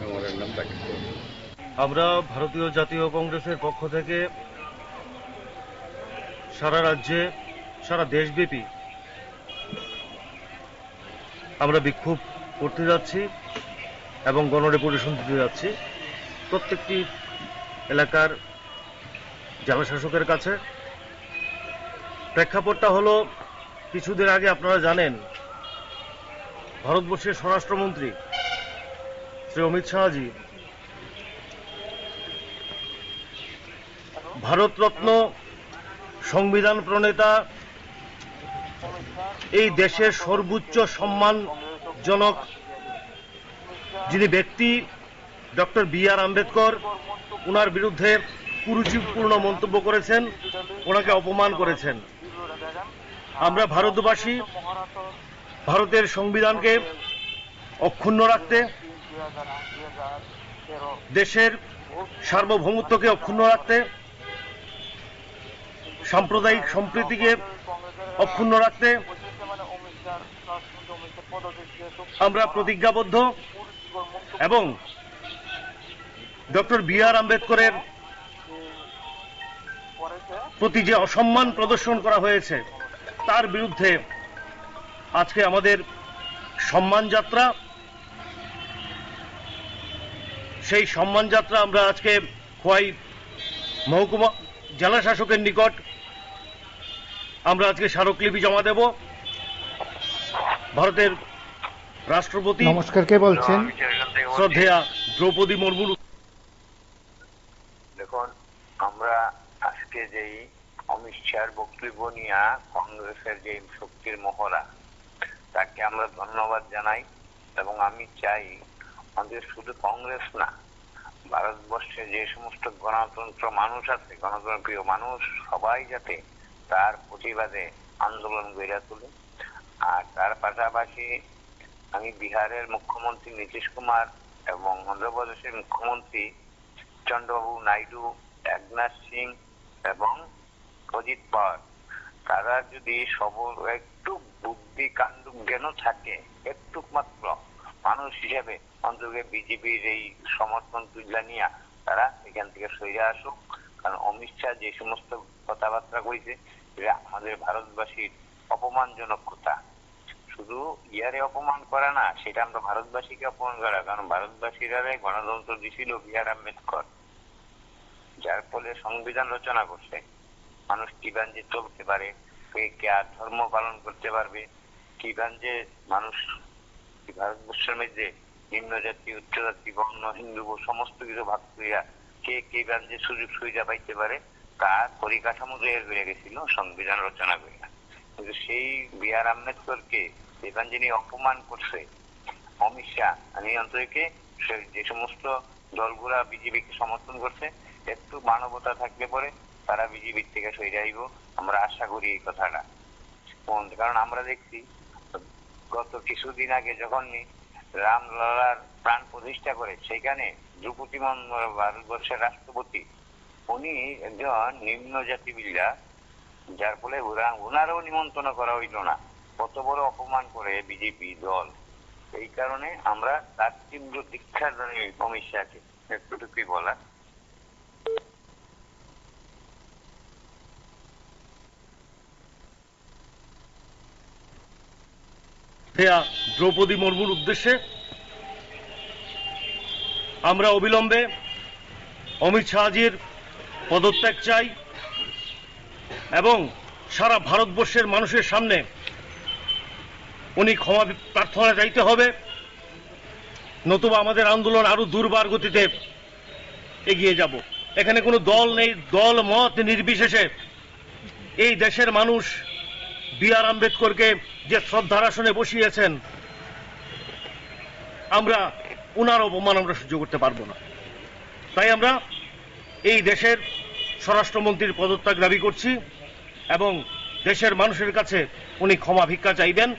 মেমোরেন্ডাম দাখিল করব। আমরা ভারতীয় জাতীয় কংগ্রেসের পক্ষ থেকে সারা রাজ্যে, সারা দেশব্যাপী আমরা বিক্ষোভ করতে যাচ্ছি এবং গণডেপুটেশন দিতে যাচ্ছি প্রত্যেকটি এলাকার জেলা শাসকের কাছে। প্রেক্ষাপটটা হলো, কিছুদিন আগে আপনারা জানেন ভারতবর্ষের স্বরাষ্ট্রমন্ত্রী শ্রী অমিত শাহজি ভারতরত্ন, সংবিধান প্রণেতা, এই দেশের সর্বোচ্চ সম্মানজনক যিনি ব্যক্তি ডক্টর B.R. আম্বেদকর, ওনার বিরুদ্ধে কুরুচিপূর্ণ মন্তব্য করেছেন, ওনাকে অপমান করেছেন। আমরা ভারতবাসী ভারতের সংবিধানকে অক্ষুণ্ণ রাখতে, দেশের সার্বভৌমত্বকে অক্ষুণ্ণ রাখতে, সাম্প্রদায়িক সম্প্রীতিকে অক্ষুণ্ণ রাখতে আমরা প্রতিজ্ঞাবদ্ধ এবং ডক্টর B.R. আম্বেদকরের প্রতি যে অসম্মান প্রদর্শন করা হয়েছে তার বিরুদ্ধে আজকে আমাদের সম্মান যাত্রা। সেই সম্মান যাত্রা আমরা আজকে খোয়াই মহকুমা জেলা শাসকের নিকট আমরা আজকে স্মারকলিপি জমা দেব। ভারতের রাষ্ট্রপতি, নমস্কার, কে বলছেন? শ্রদ্ধেয়া দ্রৌপদী মুর্মু। দেখুন, আমরা আজকে যেই অমিত শাহর বক্তব্য নিয়ে কংগ্রেসের যে শক্তির মহড়া, তাকে আমরা ধন্যবাদ জানাই এবং আমি চাই আমাদের শুধু কংগ্রেস না, ভারতবর্ষে যে সমস্ত গণতন্ত্র মানুষ আছে, গণতন্ত্র প্রিয় মানুষ, সবাই যাতে তার প্রতিবাদে আন্দোলন গড়ে তোলে। আর তার পাশাপাশি আমি বিহারের মুখ্যমন্ত্রী নীতিশ কুমার এবং অন্ধ্রপ্রদেশের মুখ্যমন্ত্রী চন্দ্রবাবু নাইডু, একনাথ সিং এবং অজিত পাওয়ার, তারা যদি সবল একটু বুদ্ধি কাণ্ড জ্ঞান থাকে, একটু মাত্র মানুষ হিসেবে অন্তত বিজেপির এই সমর্থন তুলে নিয়ে তারা এখান থেকে সরে আসুক। কারণ অমিত শাহ যে সমস্ত কথাবার্তা কইছে এটা আমাদের ভারতবাসীর অপমানজনক কথা। শুধু ইয়ারে অপমান করা না, সেটা আমরা ভারতবাসীকে অপমান করা। কারণ ভারতবাসীরা গণতন্ত্র দিছিল বিআর আম্বেদকর, যার ফলে সংবিধান রচনা করছে। মানুষ কিভাবে যে চলতে পারে, কে আর ধর্ম পালন করতে পারবে, কিভাবে যে মানুষ ভারতবর্ষের মধ্যে নিম্ন জাতি, উচ্চ জাতি, বর্ণ, হিন্দু সমস্ত কিছু ভাগ করিয়া কে কিভাবে যে সুযোগ সুবিধা পাইতে পারে তার পরিকাঠামো তৈরি করে গেছিল সংবিধান রচনা করিয়া। কিন্তু সেই বিআর আম্বেদকরকে এখানে যিনি অপমান করছে অমিত শাহ, আমি অন্তরকে যে সমস্ত দলগুলা বিজেপিকে সমর্থন করছে, একটু মানবতা থাকলে পরে তারা বিজেপির থেকে সরে আইব, আমরা আশা করি এই কথাটা। কারণ আমরা দেখছি গত কিছুদিন আগে যখন রামলালার প্রাণ প্রতিষ্ঠা করে, সেখানে দ্রৌপদী মুর্মু ভারতবর্ষের রাষ্ট্রপতি, উনি একজন নিম্ন জাতি বিল্ডার, যার ফলে ওনারও নিমন্ত্রণ করা হইল না। কত বড় অপমান করে বিজেপি দল। এই কারণে আমরা তার তীব্র দীক্ষা জানি অমিত শাহকে, এতটুকুই বলা। দ্রৌপদী মুর্মুর উদ্দেশ্যে আমরা অবিলম্বে অমিত শাহজির পদত্যাগ চাই এবং সারা ভারতবর্ষের মানুষের সামনে উনি ক্ষমা প্রার্থনা চাইতে হবে, নতুবা আমাদের আন্দোলন আরো দুর্বার গতিতে এগিয়ে যাব। এখানে কোনো দল নেই, দল মত নির্বিশেষে এই দেশের মানুষ বিআর আম্বেদকরকে যে শ্রদ্ধার আসনে বসিয়েছেন, আমরা উনার অপমান আমরা সহ্য করতে পারবো না। তাই আমরা এই দেশের স্বরাষ্ট্রমন্ত্রীর পদত্যাগ দাবি করছি এবং দেশের মানুষের কাছে উনি ক্ষমা ভিক্ষা চাইবেন,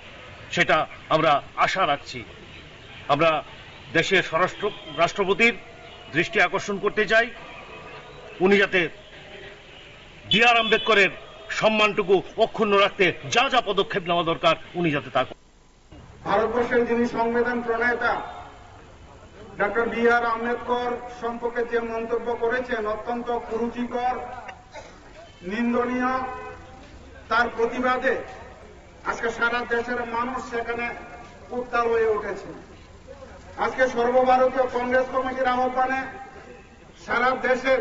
সেটা আমরা আশা রাখছি। আমরা দেশের রাষ্ট্রপতির দৃষ্টি আকর্ষণ করতে চাই, উনি যাতে বিআর আম্বেদকরের সম্মানটুকু অক্ষুণ্ণ রাখতে যা যা পদক্ষেপ নেওয়া দরকার উনি যাতে তা করেন। ভারতবর্ষের যিনি সংবিধান প্রণেতা ডক্টর বিআর আম্বেদকর সম্পর্কে যে মন্তব্য করেছেন অত্যন্ত কুরুচিকর, নিন্দনীয়। তার প্রতিবাদে আজকে সারা দেশের মানুষ সেখানে উত্তাল হয়ে উঠেছে। আজকে সর্বভারতীয় কংগ্রেস কমিটির আহ্বানে সারা দেশের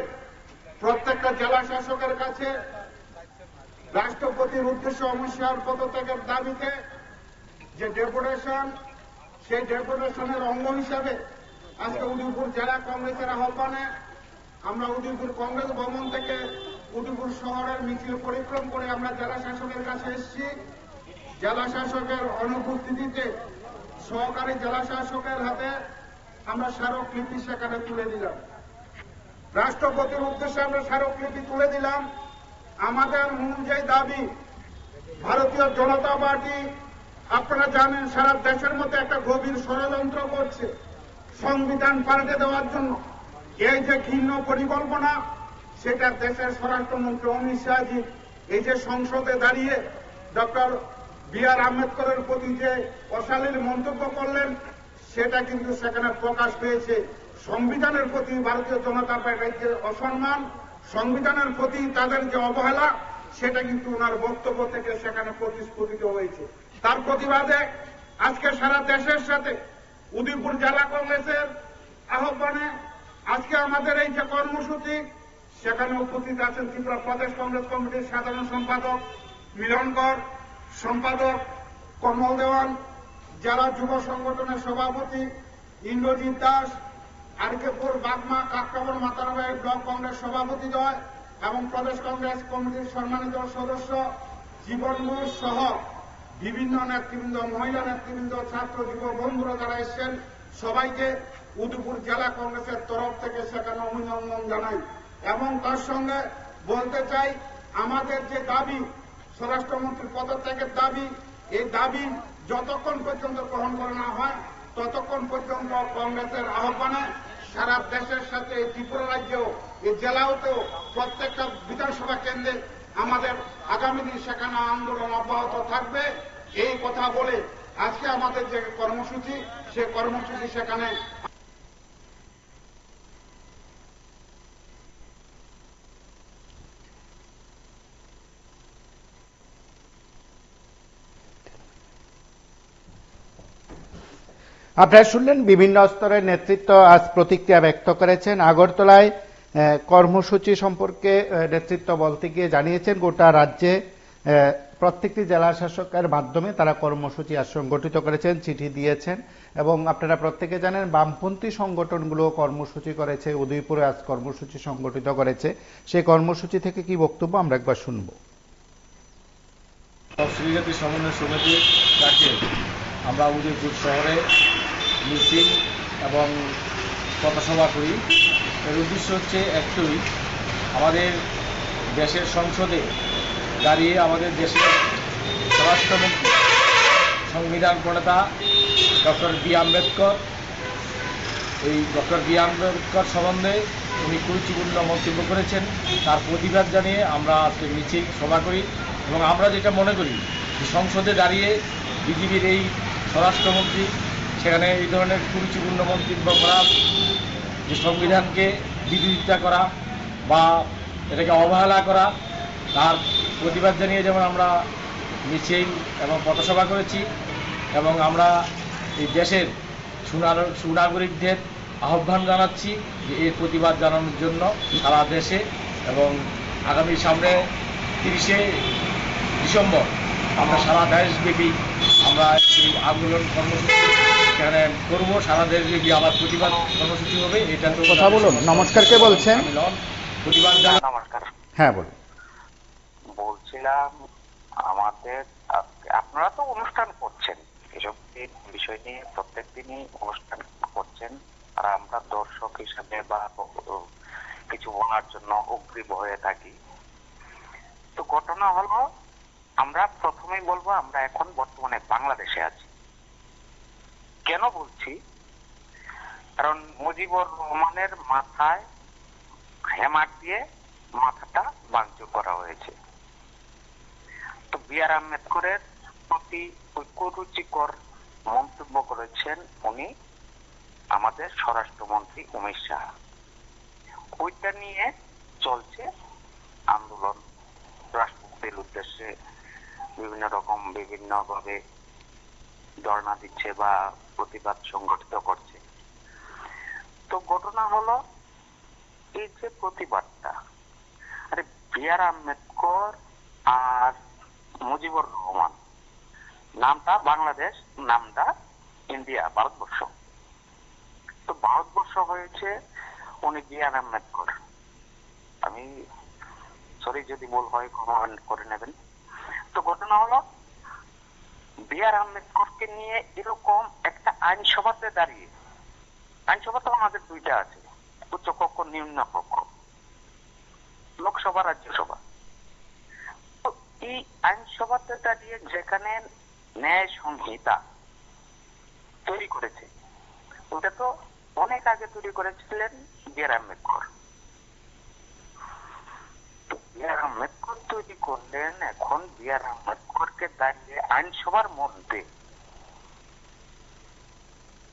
প্রত্যেকটা জেলা শাসকের কাছে রাষ্ট্রপতির উদ্দেশ্যে অমিত শাহর পদত্যাগের দাবিতে যে ডেপুটেশন, সেই ডেপুটেশনের অঙ্গ হিসাবে আজকে উদয়পুর জেলা কংগ্রেসের আহ্বানে আমরা উদয়পুর কংগ্রেস ভবন থেকে উদয়পুর শহরের মিছিল পরিক্রম করে আমরা জেলা শাসকের কাছে এসেছি। জেলা শাসকের অনুপস্থিতিতে সহকারী জেলা শাসকের হাতে আমরা স্মারকলিপি সেখানে তুলে দিলাম। রাষ্ট্রপতির উদ্দেশ্যে আমরা স্মারকলিপি তুলে দিলাম। আমাদের মূল যে দাবি, ভারতীয় জনতা পার্টি আপনারা জানেন সারা দেশের মধ্যে একটা গভীর ষড়যন্ত্র করছে সংবিধান পাল্টে দেওয়ার জন্য। এই যে ঘৃণ্য পরিকল্পনা, সেটা দেশের স্বরাষ্ট্রমন্ত্রী অমিত শাহজি এই যে সংসদে দাঁড়িয়ে ডক্টর বিআর আম্বেদকরের প্রতি যে অশালীন মন্তব্য করলেন, সেটা কিন্তু সেখানে প্রকাশ পেয়েছে। সংবিধানের প্রতি ভারতীয় জনতা পার্টির যে অসম্মান, সংবিধানের প্রতি তাদের যে অবহেলা, সেটা কিন্তু ওনার বক্তব্য থেকে সেখানে প্রতিস্ফুটিত হয়েছে। তার প্রতিবাদে আজকে সারা দেশের সাথে উদয়পুর জেলা কংগ্রেসের আহ্বানে আজকে আমাদের এই যে কর্মসূচি, সেখানে উপস্থিত আছেন ত্রিপুরা প্রদেশ কংগ্রেস কমিটির সাধারণ সম্পাদক মিলন কর, সম্পাদক কমল দেওয়ান, জেলা যুব সংগঠনের সভাপতি ইন্দ্রজিৎ দাস, আরকেপুর বাগমা কাকরাবর মাতারবাড়ি ব্লক কংগ্রেস সভাপতি দয় এবং প্রদেশ কংগ্রেস কমিটির সম্মানিত সদস্য জীবন ঘোষ সহ বিভিন্ন নেতৃবৃন্দ, মহিলা নেতৃবৃন্দ, ছাত্র যুব বন্ধুরা যারা এসেছেন, সবাইকে উদয়পুর জেলা কংগ্রেসের তরফ থেকে সেখানে অভিনন্দন জানাই। এবং তার সঙ্গে বলতে চাই, আমাদের যে দাবি স্বরাষ্ট্রমন্ত্রীর পদত্যাগের দাবি, এই দাবি যতক্ষণ পর্যন্ত গ্রহণ করা না হয় ততক্ষণ পর্যন্ত কংগ্রেসের আহ্বানে সারা দেশের সাথে ত্রিপুরা রাজ্যেও এই জেলাতেও প্রত্যেকটা বিধানসভা কেন্দ্রে আমাদের আগামী দিন সেখানে আন্দোলন অব্যাহত থাকবে। এই কথা বলে আজকে আমাদের যে কর্মসূচি সে কর্মসূচি সেখানে আপনারা শুনলেন বিভিন্ন স্তরের নেতৃত্ব আজ প্রতিক্রিয়া ব্যক্ত করেছেন। আগরতলায় কর্মসূচি সম্পর্কে নেতৃত্ব বলতে গিয়ে জানিয়েছেন গোটা রাজ্যে প্রত্যেকটি জেলা শাসকের মাধ্যমে তারা কর্মসূচি আজ সংগঠিত করেছেন, চিঠি দিয়েছেন এবং আপনারা প্রত্যেকে জানেন বামপন্থী সংগঠনগুলো কর্মসূচি করেছে, উদয়পুরে আজ কর্মসূচি সংগঠিত করেছে। সেই কর্মসূচি থেকে কি বক্তব্য আমরা একবার শুনবো। শ্রীজাতি সমন্বয় সমিতি ডাকে আমরা উদয়পুর শহরে মিছিল এবং পথসভা করি। এর উদ্দেশ্য হচ্ছে একটাই, আমাদের দেশের সংসদে দাঁড়িয়ে আমাদের দেশের স্বরাষ্ট্রমন্ত্রী সংবিধান প্রণেতা ডক্টর বি আম্বেদকর, এই ডক্টর বি আম্বেদকর সম্বন্ধে উনি কুরুচিপূর্ণ মন্তব্য করেছেন, তার প্রতিবাদ জানিয়ে আমরা আজকে মিছিল সভা করি। এবং আমরা যেটা মনে করি যে সংসদে দাঁড়িয়ে বিজেপির এই স্বরাষ্ট্রমন্ত্রী সেখানে এই ধরনের কুরুচিপূর্ণ মন্তব্য করা, যে সংবিধানকে বিরোধিতা করা বা এটাকে অবহেলা করা, তার প্রতিবাদ জানিয়ে যেমন আমরা মিছিল এবং পথসভা করেছি এবং আমরা এই দেশের সুনাগরিকদের আহ্বান জানাচ্ছি যে এর প্রতিবাদ জানানোর জন্য সারা দেশে এবং আগামী সামনে 30শে ডিসেম্বর আমরা সারা দেশব্যাপী আমরা এই আন্দোলন কর্মসূচি সেখানে করবো। সারা দেশব্যাপী আবার প্রতিবাদ কর্মসূচি হবে। এটা তো কথা বলুন। নমস্কার, কে বলছেন? প্রতিবাদ নমস্কার। হ্যাঁ বলুন। বলছিলাম আমাদের আপনারা তো অনুষ্ঠান করছেন, এসব বিষয় নিয়ে প্রত্যেক দিনই অনুষ্ঠান করছেন, আর আমরা দর্শক হিসাবে বা কিছু বলার জন্য অগ্রিম হয়ে থাকি। তো ঘটনা হলো, আমরা প্রথমেই বলবো আমরা এখন বর্তমানে বাংলাদেশে আছি। কেন বলছি? কারণ মুজিবুর রহমানের মাথায় হ্যামার দিয়ে মাথাটা ভাঙচুর করা হয়েছে। তো বি আর আম্বেদকরের প্রতি কুরুচিকর মন্তব্য করেছেন উনি আমাদের স্বরাষ্ট্রমন্ত্রী অমিত শাহ। ওইটা নিয়ে চলছে আন্দোলন, রাষ্ট্রপতির উদ্দেশ্যে বিভিন্ন রকম বিভিন্নভাবে ধর্ণা দিচ্ছে বা প্রতিবাদ সংগঠিত করছে। তো ঘটনা হলো, এই যে প্রতিবাদটা, আরে বি আর আম্বেদকর আর মুজিবুর রহমান, নামটা বাংলাদেশ, নামটা ইন্ডিয়া, ভারতবর্ষ। তো ভারতবর্ষ হয়েছে উনি বি আর আম্বেদকর। আমি সরি যদি ভুল হয় ক্ষমা করে নেবেন। তো ঘটনা হলো, বি আর আম্বেদকরকে নিয়ে এরকম একটা আইনসভাতে দাঁড়িয়ে, আইনসভা তো আমাদের দুইটা আছে, উচ্চ কক্ষ নিম্ন কক্ষ, লোকসভা রাজ্যসভা। তো এই আইনসভাতে দাঁড়িয়ে যেখানে ন্যায় সংহিতা তৈরি করেছে, ওটা তো অনেক আগে তৈরি করেছিলেন বি আর আম্বেদকর। বি আর আম্বেদকর তৈরি করলেন, এখন বি আর আম্বেদকরকে দাঁড়িয়ে আইনসভার মধ্যে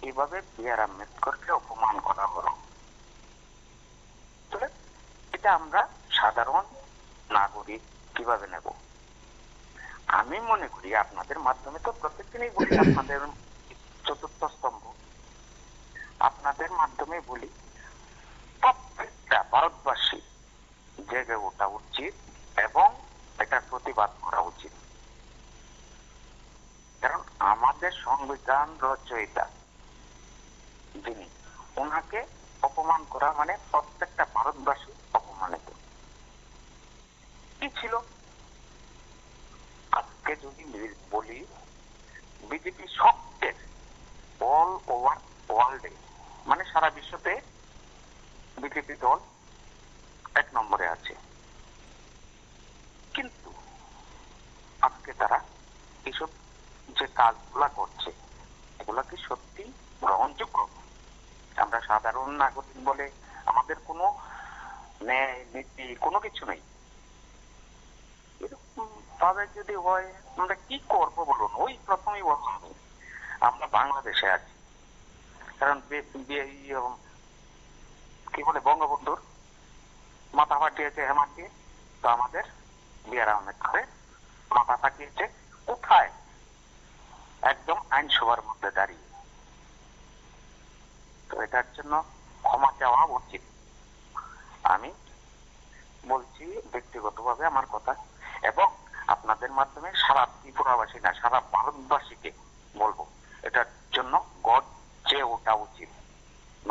এইভাবে বি আর আম্বেদকরকে অপমান করা হলো। এটা আমরা সাধারণ নাগরিক কিভাবে নেব? আমি মনে করি আপনাদের মাধ্যমে তো প্রত্যেকদিনই বলি, আপনাদের চতুর্থ স্তম্ভ, আপনাদের মাধ্যমে বলি, প্রত্যেকটা ভারতবাসী জেগে ওঠা উচিত এবং এটার প্রতিবাদ করা উচিত। কারণ আমাদের সংবিধান রচয়িতা যিনি, ওনাকে অপমান করা মানে প্রত্যেকটা ভারতবাসী অপমানিত। কি ছিল? আজকে যদি বলি, বিজেপি সবচেয়ে অল ওভার ওয়ার্ল্ডে, মানে সারা বিশ্বতে বিজেপি দল 1 নম্বরে আছে। কিন্তু আজকে তারা এসব যে কাজগুলা করছে এগুলা কি সত্যি গ্রহণযোগ্য? আমরা সাধারণ নাগরিক বলে আমাদের কোনো ন্যায় নীতি কোনো কিছু নেই। এরকম ভাবে যদি হয় আমরা কি করবো বলুন? ওই প্রথমেই বললাম আমরা বাংলাদেশে আছি, কারণ কি বলে বঙ্গবন্ধুর মাথা ফাটিয়েছে হেমার দিয়ে, তো আমাদের বি.আর. আম্বেদকরের মাথা ফাটিয়েছে কোথায়? একদম আইনসভার মধ্যে দাঁড়িয়ে। তো এটার জন্য ক্ষমা চাওয়া উচিত। আমি বলছি ব্যক্তিগতভাবে আমার কথা, এবং আপনাদের মাধ্যমে সারা ত্রিপুরাবাসী না সারা ভারতবাসীকে বলবো এটার জন্য গর্জে ওঠা উচিত।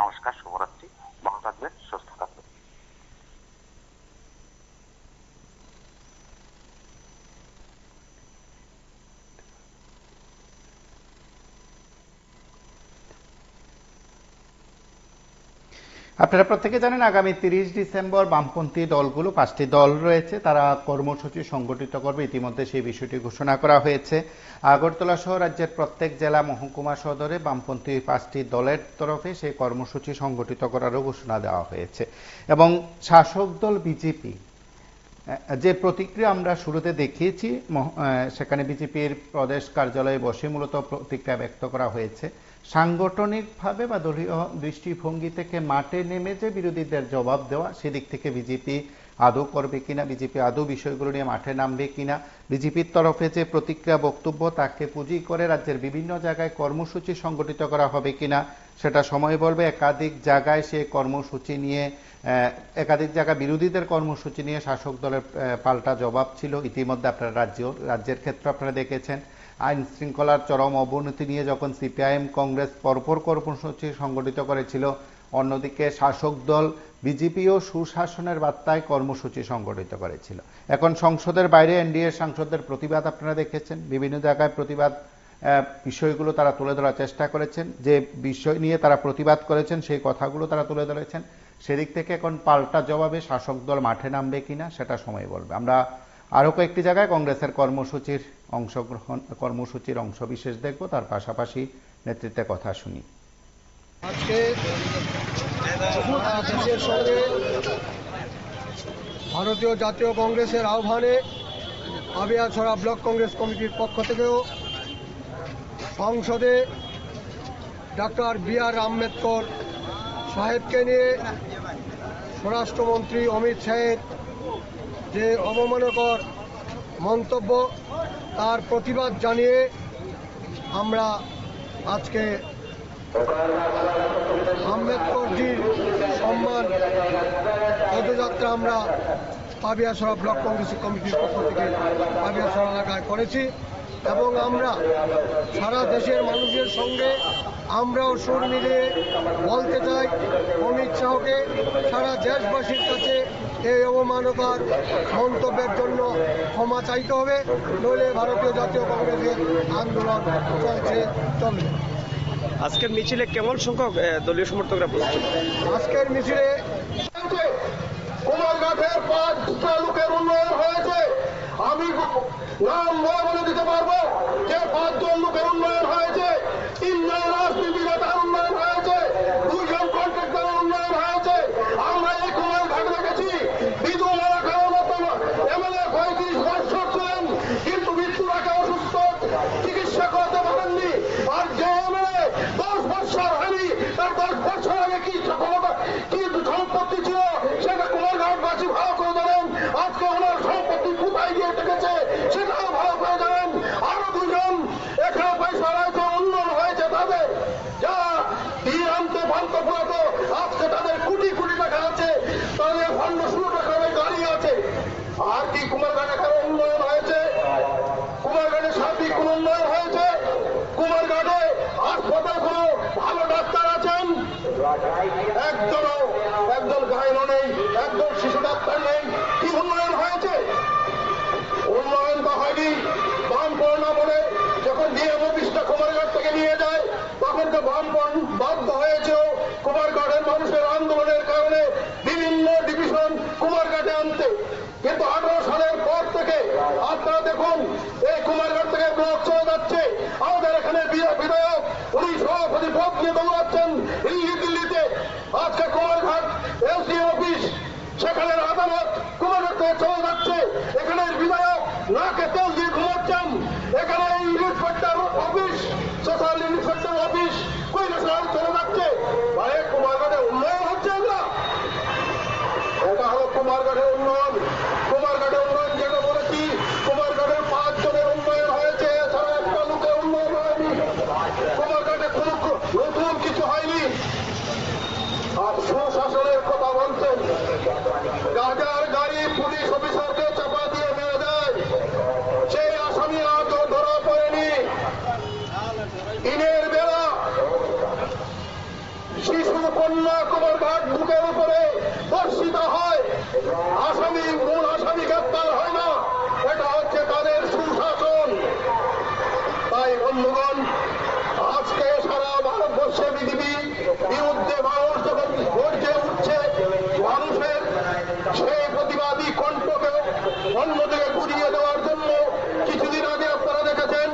নমস্কার, শুভরাত্রি, ভালো থাকবেন, সুস্থ থাকবেন। আপনারা প্রত্যেকে জানেন আগামী 30 ডিসেম্বর বামপন্থী দলগুলো 5টি দল রয়েছে, তারা কর্মসূচি সংগঠিত করবে। ইতিমধ্যে সেই বিষয়টি ঘোষণা করা হয়েছে। আগরতলা সহ রাজ্যের প্রত্যেক জেলা মহকুমা সদরে বামপন্থী 5টি দলের তরফে সেই কর্মসূচি সংগঠিত করারও ঘোষণা দেওয়া হয়েছে। এবং শাসক দল বিজেপি যে প্রতিক্রিয়া আমরা শুরুতে দেখিয়েছি, সেখানে বিজেপির প্রদেশ কার্যালয়ে বসে মূলত প্রতিক্রিয়া ব্যক্ত করা হয়েছে। সাংগঠনিকভাবে বা দলীয় দৃষ্টিভঙ্গি থেকে মাঠে নেমে যে বিরোধীদের জবাব দেওয়া, সেদিক থেকে বিজেপি আদৌ করবে কিনা, বিজেপি আদৌ বিষয়গুলো নিয়ে মাঠে নামবে কিনা, বিজেপির তরফে যে প্রতিক্রিয়া বক্তব্য তাকে পুঁজি করে রাজ্যের বিভিন্ন জায়গায় কর্মসূচি সংগঠিত করা হবে কিনা সেটা সময় বলবে। একাধিক জায়গায় সে কর্মসূচি নিয়ে একাধিক জায়গায় বিরোধীদের কর্মসূচি নিয়ে শাসক দলের পাল্টা জবাব ছিল। ইতিমধ্যে আপনারা রাজ্যের ক্ষেত্রে আপনারা দেখেছেন আইন শৃঙ্খলার চরম অবনতি নিয়ে যখন সিপিআইএম কংগ্রেস পরপর কর্মসূচি সংগঠিত করেছিল, অন্যদিকে শাসক দল বিজেপিও সুশাসনের বার্তায় কর্মসূচি সংগঠিত করেছিল। এখন সংসদের বাইরে এনডিএ সাংসদদের প্রতিবাদ আপনারা দেখেছেন, বিভিন্ন জায়গায় প্রতিবাদ বিষয়গুলো তারা তুলে ধরার চেষ্টা করেছেন। যে বিষয় নিয়ে তারা প্রতিবাদ করেছেন সেই কথাগুলো তারা তুলে ধরেছেন। সেদিক থেকে এখন পাল্টা জবাবে শাসক দল মাঠে নামবে কিনা সেটা সময় বলবে। আমরা আরো কয়েকটি জায়গায় কংগ্রেসের কর্মসূচির অংশবিশেষ দেখব, তার পাশাপাশি নেতৃত্বের কথা শুনি। আজকে দেশের সঙ্গে ভারতীয় জাতীয় কংগ্রেসের আহ্বানে আবিয়াছড়া ব্লক কংগ্রেস কমিটির পক্ষ থেকেও সংসদে ডক্টর বি.আর. আম্বেদকর সাহেবকে নিয়ে স্বরাষ্ট্রমন্ত্রী অমিত শাহের যে অবমাননাকর মন্তব্য, তার প্রতিবাদ জানিয়ে আমরা আজকে আম্বেদকরজির সম্মান পদযাত্রা আমরা পাবিয়াছড়া ব্লক কংগ্রেস কমিটির পক্ষ থেকে পাবিয়াছড়া এলাকায় করেছি। এবং আমরা সারা দেশের মানুষের সঙ্গে আমরাও সুর মিলিয়ে বলতে চাই, অমিত শাহকে সারা দেশবাসীর কাছে এই অবমাননাকর মন্তব্যের জন্য ক্ষমা চাইতে হবে, নইলে ভারতীয় জাতীয় কংগ্রেসের আন্দোলন চলবে। আজকের মিছিলে কেমন সংখ্যক দলীয় সমর্থকরা বলছেন? আজকের মিছিলে কুমারঘাটের 5টা লোকের উন্নয়ন হয়েছে। আমি নাম বলে দিতে পারবো যে 5 জন লোকের উন্নয়ন হয়েছে, 3 জন রাজনীতিবিদের উন্নয়ন হয়েছে, 2 জন কন্ট্রাক্টরের উন্নয়ন হয়েছে। আমরা এই কুমারঘাট দেখেছি বিদুল এলাকার মতো এমএলএ 35 বছর ছিলেন, কিন্তু মৃত্যুর আগে অসুস্থ, চিকিৎসা করতে পারেননি। আর যে এমএলএ 10 বছর হয়নি, তার 10 বছর আগে কি ক্ষমতা কি সম্পত্তি ছিল সেটা কুমারঘাটবাসী ভালো করে জানেন। আজকে ওনার সম্পত্তি কোথায় গিয়ে ঠেকেছে সেটাও ভালো করে জানেন। আরো 2 জন এখানে পয়সা রয়েছে, উন্নয়ন হয়েছে তাদের, যা দিয়ে আনতে ভান্ত পুরাতো আজকে তাদের কোটি কোটি টাকা আছে, তাদের 15-16 টাকা গাড়ি আছে। আর কি কুমারঘাটে কারো উন্নয়ন হয়েছে? কুমারঘাটে সার্বিক কোন উন্নয়ন হয়েছে? কুমারঘাটে হাসপাতাল কোনো ভালো ডাক্তার আছেন? একজন গাইনো নেই, একজন শিশু ডাক্তার নেই। কি উন্নয়ন হয়েছে? উন্নয়ন তো হয়নি। বামপন আমলে যখন ডিএম অফিসটা কুমারঘাট থেকে নিয়ে যায় তখন তো বামপন বাধ্য হয়েছে কুমারঘাটের মানুষের আন্দোলনের কারণে বিভিন্ন ডিভিশন কুমারঘাটে আনতে। কিন্তু 18 সালের পর থেকে আপনারা দেখুন এই কুমারঘাট থেকে ব্লক চলে যাচ্ছে। ভোট নিয়ে দৌড়াচ্ছেন দিল্লিতে। আজকে কুমারঘাট এলসি অফিস, সেখানে আদালত কুমারঘাট থেকে চলে যাচ্ছে। এখানে বিধায়ক নাকে তেল দিয়ে ঘুমাচ্ছেন। এখানে inspector office, social inspector office Kailashahar চলে যাচ্ছে। ভাই কুমারঘাটে উন্নয়ন হচ্ছে না? এটা হলো কুমারঘাটের উন্নয়ন। কুমারঘাটের উন্নয়ন যেটা বলেছি, কুমারঘাটের 5 জনের উন্নয়ন হয়েছে, এছাড়া একটা লোকের উন্নয়ন হয়নি। কুমারঘাটে কোন নতুন কিছু হয়নি। আর সুশাসনের কথা বলছেন, গাজার গাড়ি পুলিশ অফিসারকে চাপা দিয়ে মেরে দেয়, সেই আসামি আজও ধরা পড়েনি। দিনের বেলা শিশু কন্যা কুমারঘাট বুকের উপরে ধর্ষিত হয়, মূল আসামি গ্রেপ্তার হয় না। এটা হচ্ছে তাদের সুশাসন। তাই বন্ধুগণ, আজকে সারা ভারতবর্ষে বিজেপি বিরুদ্ধে মানুষ যখন গর্জে উঠছে, মানুষের সেই প্রতিবাদী কণ্ঠকে অন্যদিকে ঘুরিয়ে দেওয়ার জন্য কিছুদিন আগে আপনারা দেখেছেন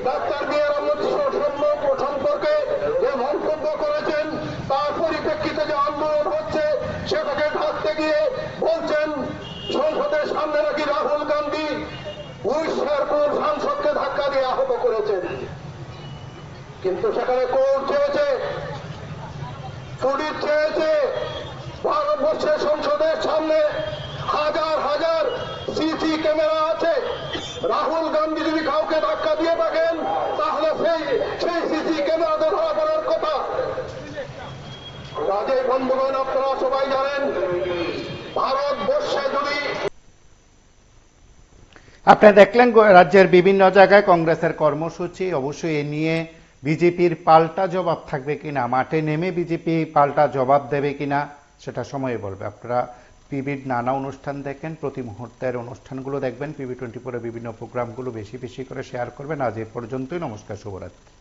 ডাক্তার বি.আর. আম্বেদকর সম্পর্কে যে মন্তব্য করেছেন, তার পরিপ্রেক্ষিতে যে আন্দোলন হচ্ছে সেটাকে ঢাকতে গিয়ে বলছেন সংসদের সামনে নাকি রাহুল গান্ধী উড়িষ্যার কোন সাংসদকে ধাক্কা দিয়ে আহত করেছেন। কিন্তু সেখানে কোর্ট চেয়েছে, পুলিশ চেয়েছে। ভারতবর্ষের সংসদের সামনে হাজার হাজার সিসি ক্যামেরা আছে। রাহুল গান্ধী যদি কাউকে ধাক্কা দিয়ে থাকেন তাহলে সেই সিসি ক্যামেরাতে ধরা পড়ার কথা। কাজে বন্ধুগণ, আপনারা সবাই জানেন ভারতবর্ষে যদি আপনারা দেখলেন রাজ্যের বিভিন্ন জায়গায় কংগ্রেসের কর্মসূচি। অবশ্যই এ নিয়ে বিজেপির পাল্টা জবাব থাকবে কিনা, মাঠে নেমে বিজেপি পাল্টা জবাব দেবে কিনা সেটা সময় বলবে। আপনারা পিবির নানা অনুষ্ঠান দেখেন, প্রতি মুহূর্তের অনুষ্ঠানগুলো দেখবেন, PB24 এর বিভিন্ন প্রোগ্রামগুলো বেশি বেশি করে শেয়ার করবেন। আজ এ পর্যন্তই। নমস্কার, শুভরাত্রি।